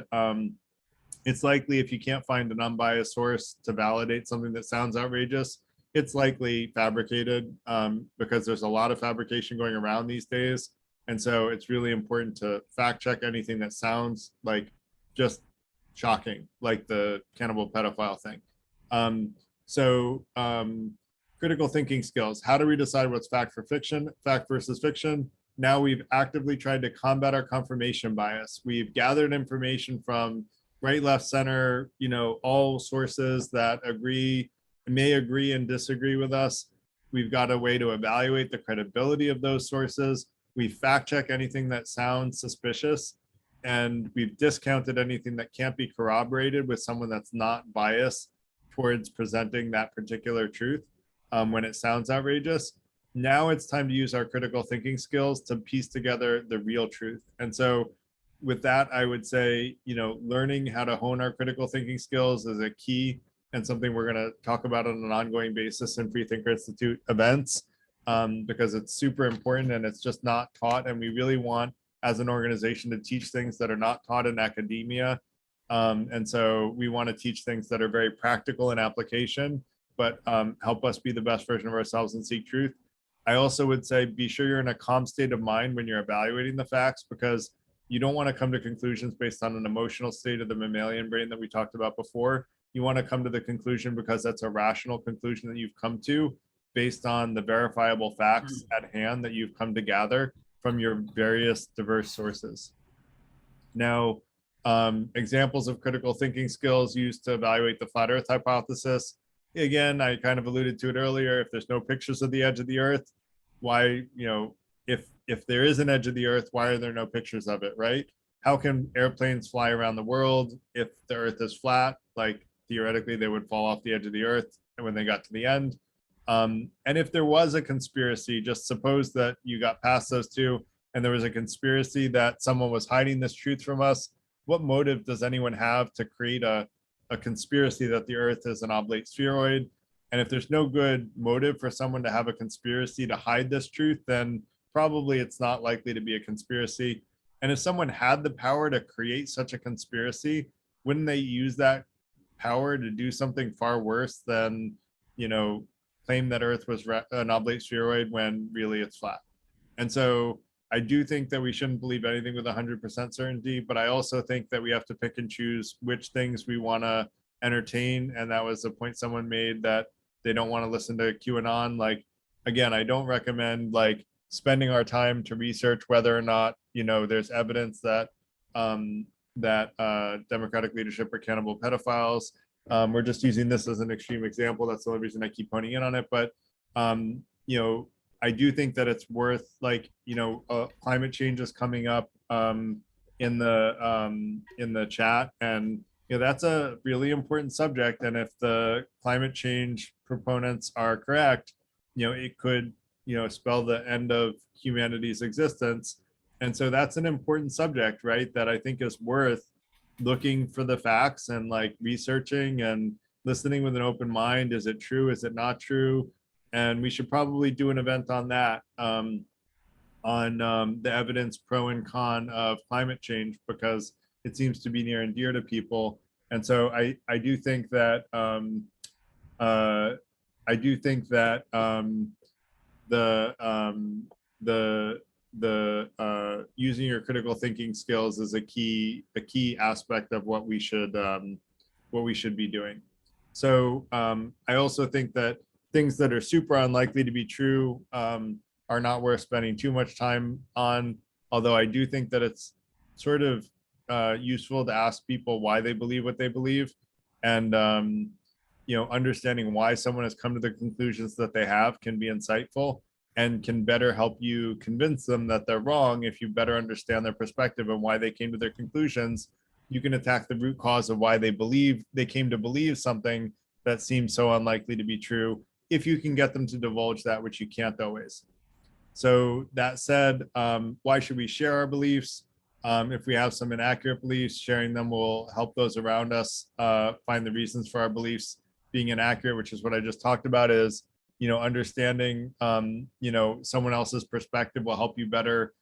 it's likely if you can't find an unbiased source to validate something that sounds outrageous, it's likely fabricated, because there's a lot of fabrication going around these days. And so it's really important to fact check anything that sounds like just shocking, like the cannibal pedophile thing. Critical thinking skills. How do we decide what's fact versus fiction? Now we've actively tried to combat our confirmation bias. We've gathered information from right, left, center, all sources that may agree and disagree with us. We've got a way to evaluate the credibility of those sources. We fact check anything that sounds suspicious, and we've discounted anything that can't be corroborated with someone that's not biased towards presenting that particular truth when it sounds outrageous. Now it's time to use our critical thinking skills to piece together the real truth. And so with that, I would say, learning how to hone our critical thinking skills is a key and something we're going to talk about on an ongoing basis in Freethinker Institute events, because it's super important and it's just not taught. And we really want, as an organization, to teach things that are not taught in academia. And so we want to teach things that are very practical in application, but help us be the best version of ourselves and seek truth. I also would say, be sure you're in a calm state of mind when you're evaluating the facts, because you don't want to come to conclusions based on an emotional state of the mammalian brain that we talked about before. You want to come to the conclusion because that's a rational conclusion that you've come to based on the verifiable facts at hand that you've come to gather from your various diverse sources. Now, examples of critical thinking skills used to evaluate the flat Earth hypothesis. Again, I kind of alluded to it earlier. If there's no pictures of the edge of the Earth, why, if there is an edge of the Earth, why are there no pictures of it, right? How can airplanes fly around the world if the Earth is flat? Like, theoretically, they would fall off the edge of the Earth when they got to the end. And if there was a conspiracy, just suppose that you got past those two and there was a conspiracy that someone was hiding this truth from us. What motive does anyone have to create a conspiracy that the Earth is an oblate spheroid? And if there's no good motive for someone to have a conspiracy to hide this truth, then probably it's not likely to be a conspiracy. And if someone had the power to create such a conspiracy, wouldn't they use that power to do something far worse than, claim that Earth was an oblate spheroid when really it's flat? And so I do think that we shouldn't believe anything with 100% certainty, but I also think that we have to pick and choose which things we want to entertain. And that was the point someone made, that they don't want to listen to QAnon. Like, again, I don't recommend like spending our time to research whether or not, there's evidence that Democratic leadership are cannibal pedophiles. We're just using this as an extreme example. That's the only reason I keep honing in on it. But, I do think that it's worth, like, climate change is coming up in the chat, and that's a really important subject. And if the climate change proponents are correct, it could spell the end of humanity's existence. And so that's an important subject, right, that I think is worth looking for the facts and like researching and listening with an open mind. Is it true? Is it not true? And we should probably do an event on that, on the evidence pro and con of climate change, because it seems to be near and dear to people. And so I do think that using your critical thinking skills is a key aspect of what we should be doing. So I also think that things that are super unlikely to be true are not worth spending too much time on. Although I do think that it's sort of useful to ask people why they believe what they believe, and understanding why someone has come to the conclusions that they have can be insightful and can better help you convince them that they're wrong. If you better understand their perspective and why they came to their conclusions, you can attack the root cause of why they came to believe something that seems so unlikely to be true, if you can get them to divulge that, which you can't always. So that said, why should we share our beliefs? If we have some inaccurate beliefs, sharing them will help those around us find the reasons for our beliefs being inaccurate, which is what I just talked about. Is understanding someone else's perspective will help you better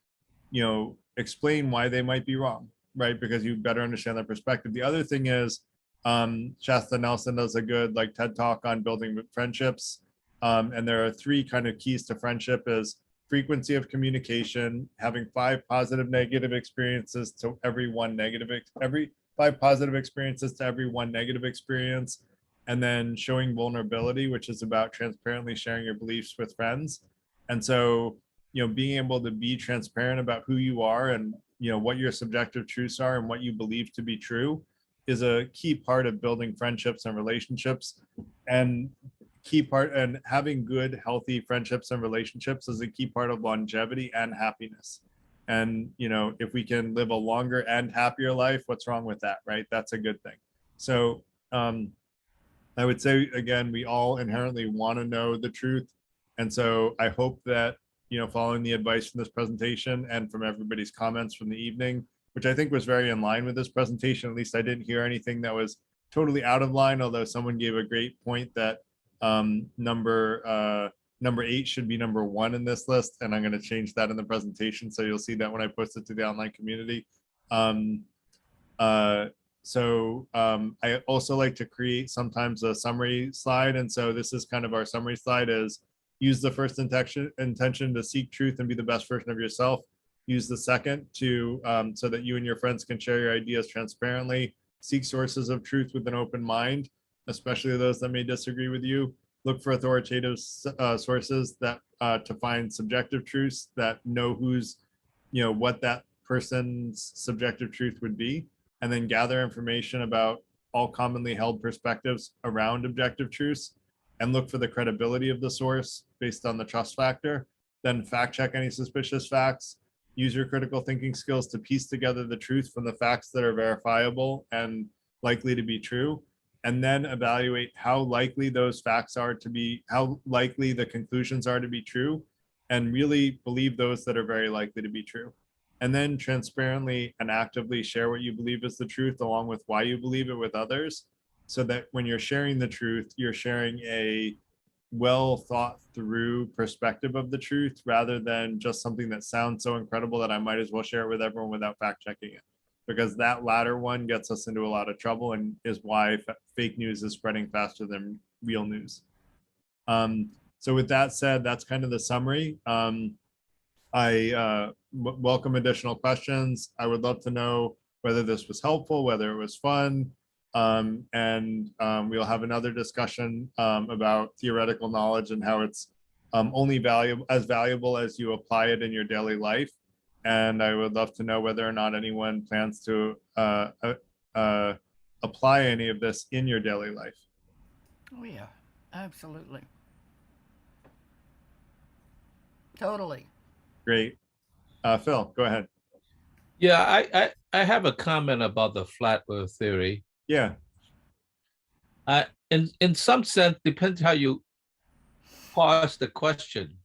explain why they might be wrong, right? Because you better understand their perspective. The other thing is Shasta Nelson does a good TED talk on building friendships, and there are 3 kind of keys to friendship: is frequency of communication, having 5 positive negative experiences to every 1 negative, every 5 positive experiences to every 1 negative experience, and then showing vulnerability, which is about transparently sharing your beliefs with friends. And so, being able to be transparent about who you are and, what your subjective truths are and what you believe to be true is a key part of building friendships and relationships. And having good, healthy friendships and relationships is a key part of longevity and happiness. And, if we can live a longer and happier life, what's wrong with that, right? That's a good thing. So, I would say, again, we all inherently want to know the truth. And so I hope that, following the advice from this presentation and from everybody's comments from the evening, which I think was very in line with this presentation, at least I didn't hear anything that was totally out of line, although someone gave a great point that number 8 should be number 1 in this list. And I'm going to change that in the presentation. So you'll see that when I post it to the online community. So I also like to create sometimes a summary slide. And so this is kind of our summary slide: is use the first intention to seek truth and be the best version of yourself. Use the second to so that you and your friends can share your ideas transparently. Seek sources of truth with an open mind, especially those that may disagree with you. Look for authoritative sources that to find subjective truths that know what that person's subjective truth would be. And then gather information about all commonly held perspectives around objective truths and look for the credibility of the source based on the trust factor. Then fact check any suspicious facts. Use your critical thinking skills to piece together the truth from the facts that are verifiable and likely to be true. And then evaluate how likely those facts are to be, how likely the conclusions are to be true, and really believe those that are very likely to be true. And then transparently and actively share what you believe is the truth along with why you believe it with others, so that when you're sharing the truth, you're sharing a well thought through perspective of the truth rather than just something that sounds so incredible that I might as well share it with everyone without fact checking it. Because that latter one gets us into a lot of trouble and is why fake news is spreading faster than real news. So with that said, that's kind of the summary. I welcome additional questions. I would love to know whether this was helpful, whether it was fun, and we'll have another discussion about theoretical knowledge and how it's only valuable as you apply it in your daily life. And I would love to know whether or not anyone plans to apply any of this in your daily life. Oh yeah, absolutely. Totally. Great. Phil, go ahead. Yeah, I have a comment about the flat earth theory. Yeah. In some sense, depends how you parse the question.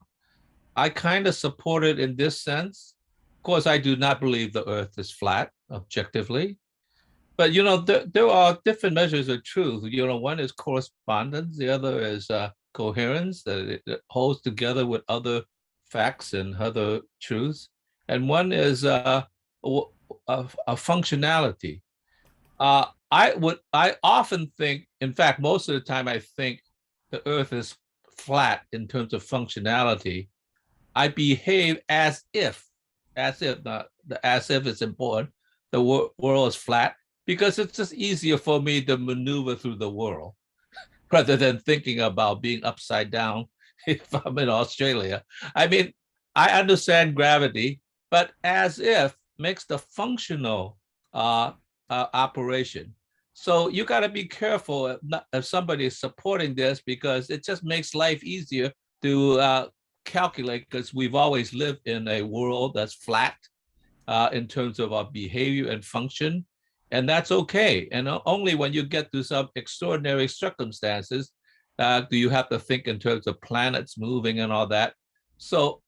I kind of support it in this sense. Of course, I do not believe the earth is flat objectively. But, there are different measures of truth. One is correspondence. The other is coherence, that it holds together with other facts and other truths. And one is a functionality. I often think, in fact, most of the time I think the earth is flat in terms of functionality. I behave as if not the as if is important. The world is flat because it's just easier for me to maneuver through the world rather than thinking about being upside down if I'm in Australia. I mean, I understand gravity, but as if makes the functional operation. So you got to be careful if somebody is supporting this, because it just makes life easier to calculate, because we've always lived in a world that's flat in terms of our behavior and function. And that's okay. And only when you get to some extraordinary circumstances do you have to think in terms of planets moving and all that. So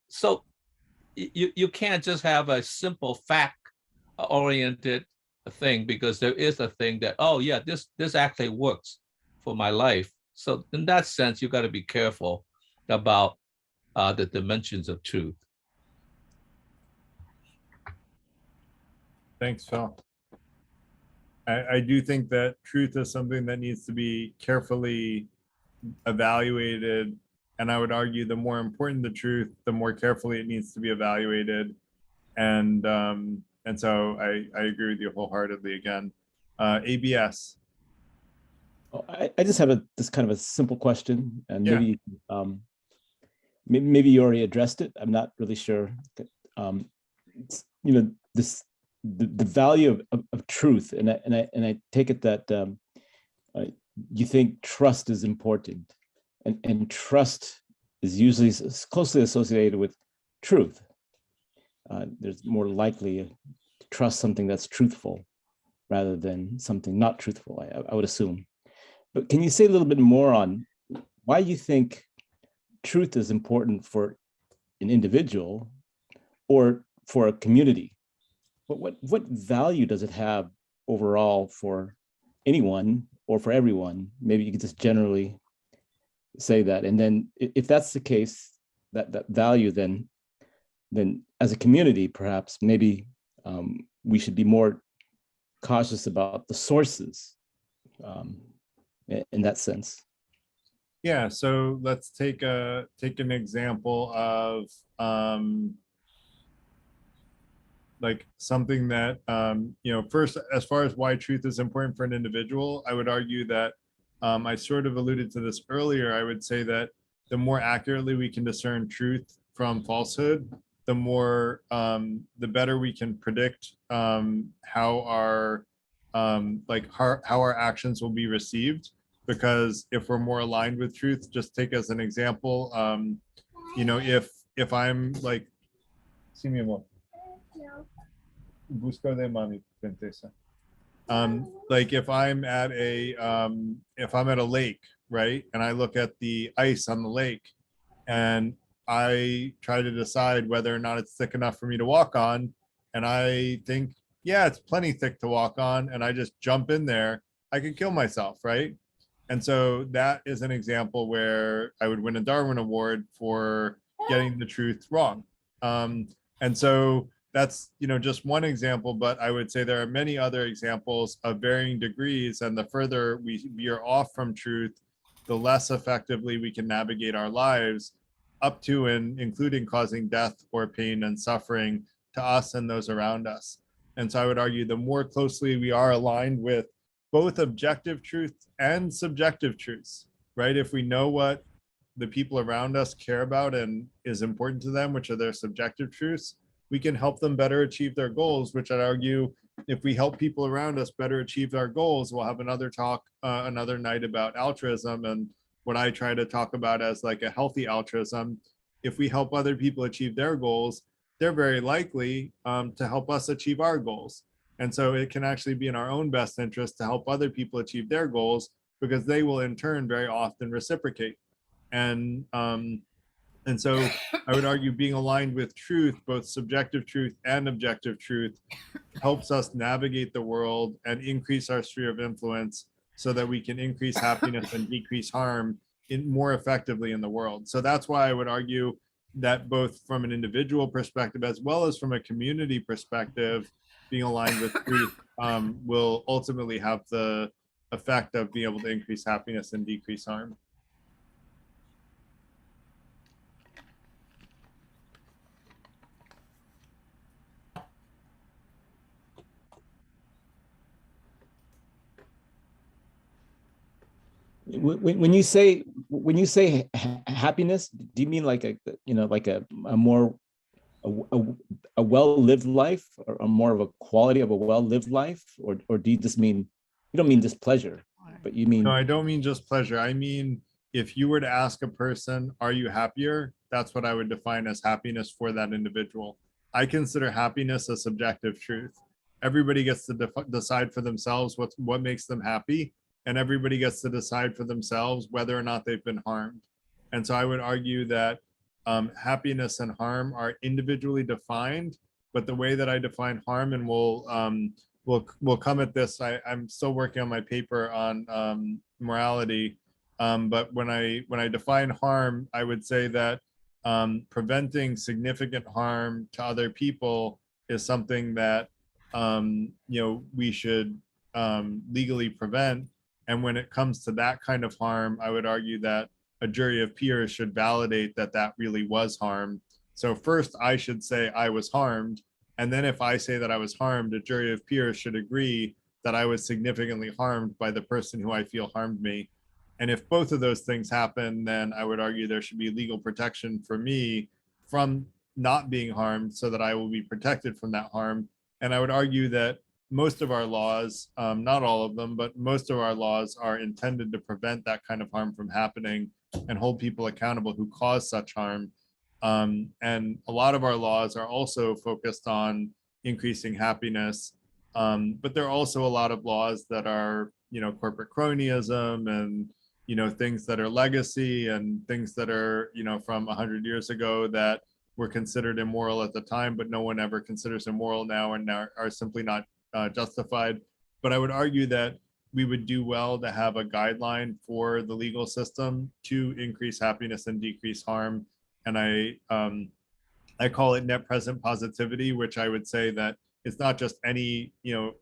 you can't just have a simple fact-oriented thing, because there is a thing that, oh yeah, this actually works for my life. So in that sense, you got to be careful about the dimensions of truth. Thanks, Phil. I do think that truth is something that needs to be carefully evaluated. And I would argue the more important the truth, the more carefully it needs to be evaluated. And so I agree with you wholeheartedly again. ABS. I just have this kind of a simple question, and Yeah. maybe you already addressed it. I'm not really sure. The value of truth, and I take it that you think trust is important, and trust is usually closely associated with truth. There's more likely to trust something that's truthful rather than something not truthful, I would assume. But can you say a little bit more on why you think truth is important for an individual or for a community? What value does it have overall for anyone or for everyone? Maybe you could just generally say that. And then if that's the case, that value, then as a community, perhaps maybe we should be more cautious about the sources in that sense. Yeah, so let's take an example of like something that first, as far as why truth is important for an individual, I would argue that I sort of alluded to this earlier. I would say that the more accurately we can discern truth from falsehood, the better we can predict how our actions will be received. Because if we're more aligned with truth, just take as an example, if I'm like, see me more. Busco de mami, princesa. Like if I'm at a lake, right, and I look at the ice on the lake, and I try to decide whether or not it's thick enough for me to walk on, and I think, yeah, it's plenty thick to walk on, and I just jump in there, I could kill myself, right? And so that is an example where I would win a Darwin Award for getting the truth wrong. And so that's just one example, but I would say there are many other examples of varying degrees, and the further we veer off from truth, the less effectively we can navigate our lives, up to and including causing death or pain and suffering to us and those around us. And so I would argue the more closely we are aligned with both objective truth and subjective truths, right? If we know what the people around us care about and is important to them, which are their subjective truths, we can help them better achieve their goals, which I'd argue, if we help people around us better achieve our goals, we'll have another talk another night about altruism and what I try to talk about as like a healthy altruism. If we help other people achieve their goals, they're very likely to help us achieve our goals. And so it can actually be in our own best interest to help other people achieve their goals, because they will in turn very often reciprocate. And so I would argue being aligned with truth, both subjective truth and objective truth, helps us navigate the world and increase our sphere of influence so that we can increase happiness and decrease harm more effectively in the world. So that's why I would argue that both from an individual perspective as well as from a community perspective, being aligned with truth will ultimately have the effect of being able to increase happiness and decrease harm. when you say happiness, do you mean like a more a well-lived life, or a more of a quality of a well-lived life, or do you just mean, you don't mean just pleasure, but you mean? No, I don't mean just pleasure. I mean, if you were to ask a person, are you happier? That's what I would define as happiness for that individual. I consider happiness a subjective truth. Everybody gets to decide for themselves what makes them happy, and everybody gets to decide for themselves whether or not they've been harmed. And so I would argue that happiness and harm are individually defined, but the way that I define harm, and we'll come at this, I'm still working on my paper on morality, but when I define harm, I would say that preventing significant harm to other people is something that we should legally prevent. And when it comes to that kind of harm, I would argue that a jury of peers should validate that that really was harm. So first I should say I was harmed, and then if I say that I was harmed, a jury of peers should agree that I was significantly harmed by the person who I feel harmed me. And if both of those things happen, then I would argue there should be legal protection for me from not being harmed, so that I will be protected from that harm. And I would argue that most of our laws, not all of them, but most of our laws are intended to prevent that kind of harm from happening and hold people accountable who cause such harm. And a lot of our laws are also focused on increasing happiness. But there are also a lot of laws that are, corporate cronyism and, things that are legacy and things that are, from 100 years ago that were considered immoral at the time, but no one ever considers immoral now and now are simply not justified. But I would argue that we would do well to have a guideline for the legal system to increase happiness and decrease harm. And I call it net present positivity, which I would say that it's not just any,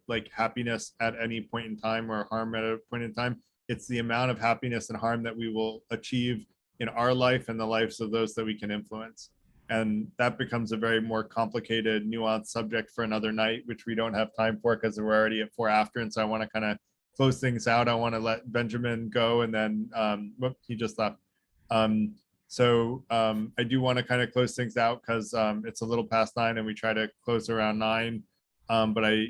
like happiness at any point in time or harm at a point in time. It's the amount of happiness and harm that we will achieve in our life and the lives of those that we can influence. And that becomes a very more complicated, nuanced subject for another night, which we don't have time for because we're already at 4 after. And so I want to kind of close things out. I want to let Benjamin go, and then he just left. So I do want to kind of close things out because it's a little past 9 and we try to close around 9. But I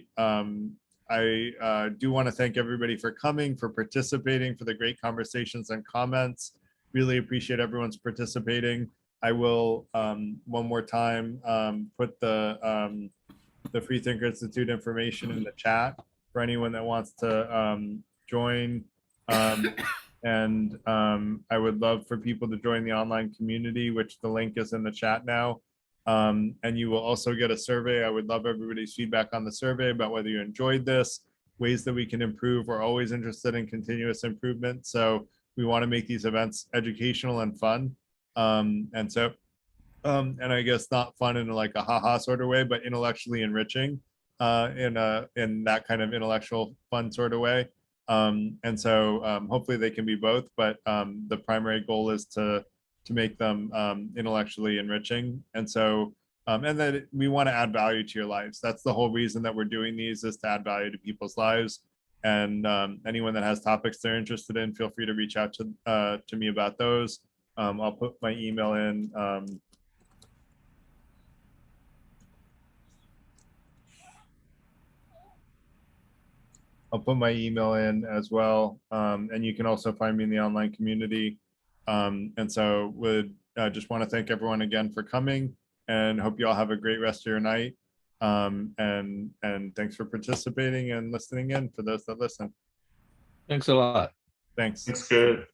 do want to thank everybody for coming, for participating, for the great conversations and comments. Really appreciate everyone's participating. I will one more time put the Freethinker Institute information in the chat for anyone that wants to join. And I would love for people to join the online community, which the link is in the chat now. And you will also get a survey. I would love everybody's feedback on the survey about whether you enjoyed this, ways that we can improve. We're always interested in continuous improvement. So we want to make these events educational and fun. And I guess not fun in like a haha sort of way, but intellectually enriching in that kind of intellectual fun sort of way. And so hopefully they can be both, but the primary goal is to make them intellectually enriching. And so and that we want to add value to your lives. That's the whole reason that we're doing these, is to add value to people's lives. And anyone that has topics they're interested in, feel free to reach out to me about those. I'll put my email in. I'll put my email in as well. And you can also find me in the online community. And so would just want to thank everyone again for coming, and hope you all have a great rest of your night. And thanks for participating and listening in for those that listen. Thanks a lot. Thanks. It's good.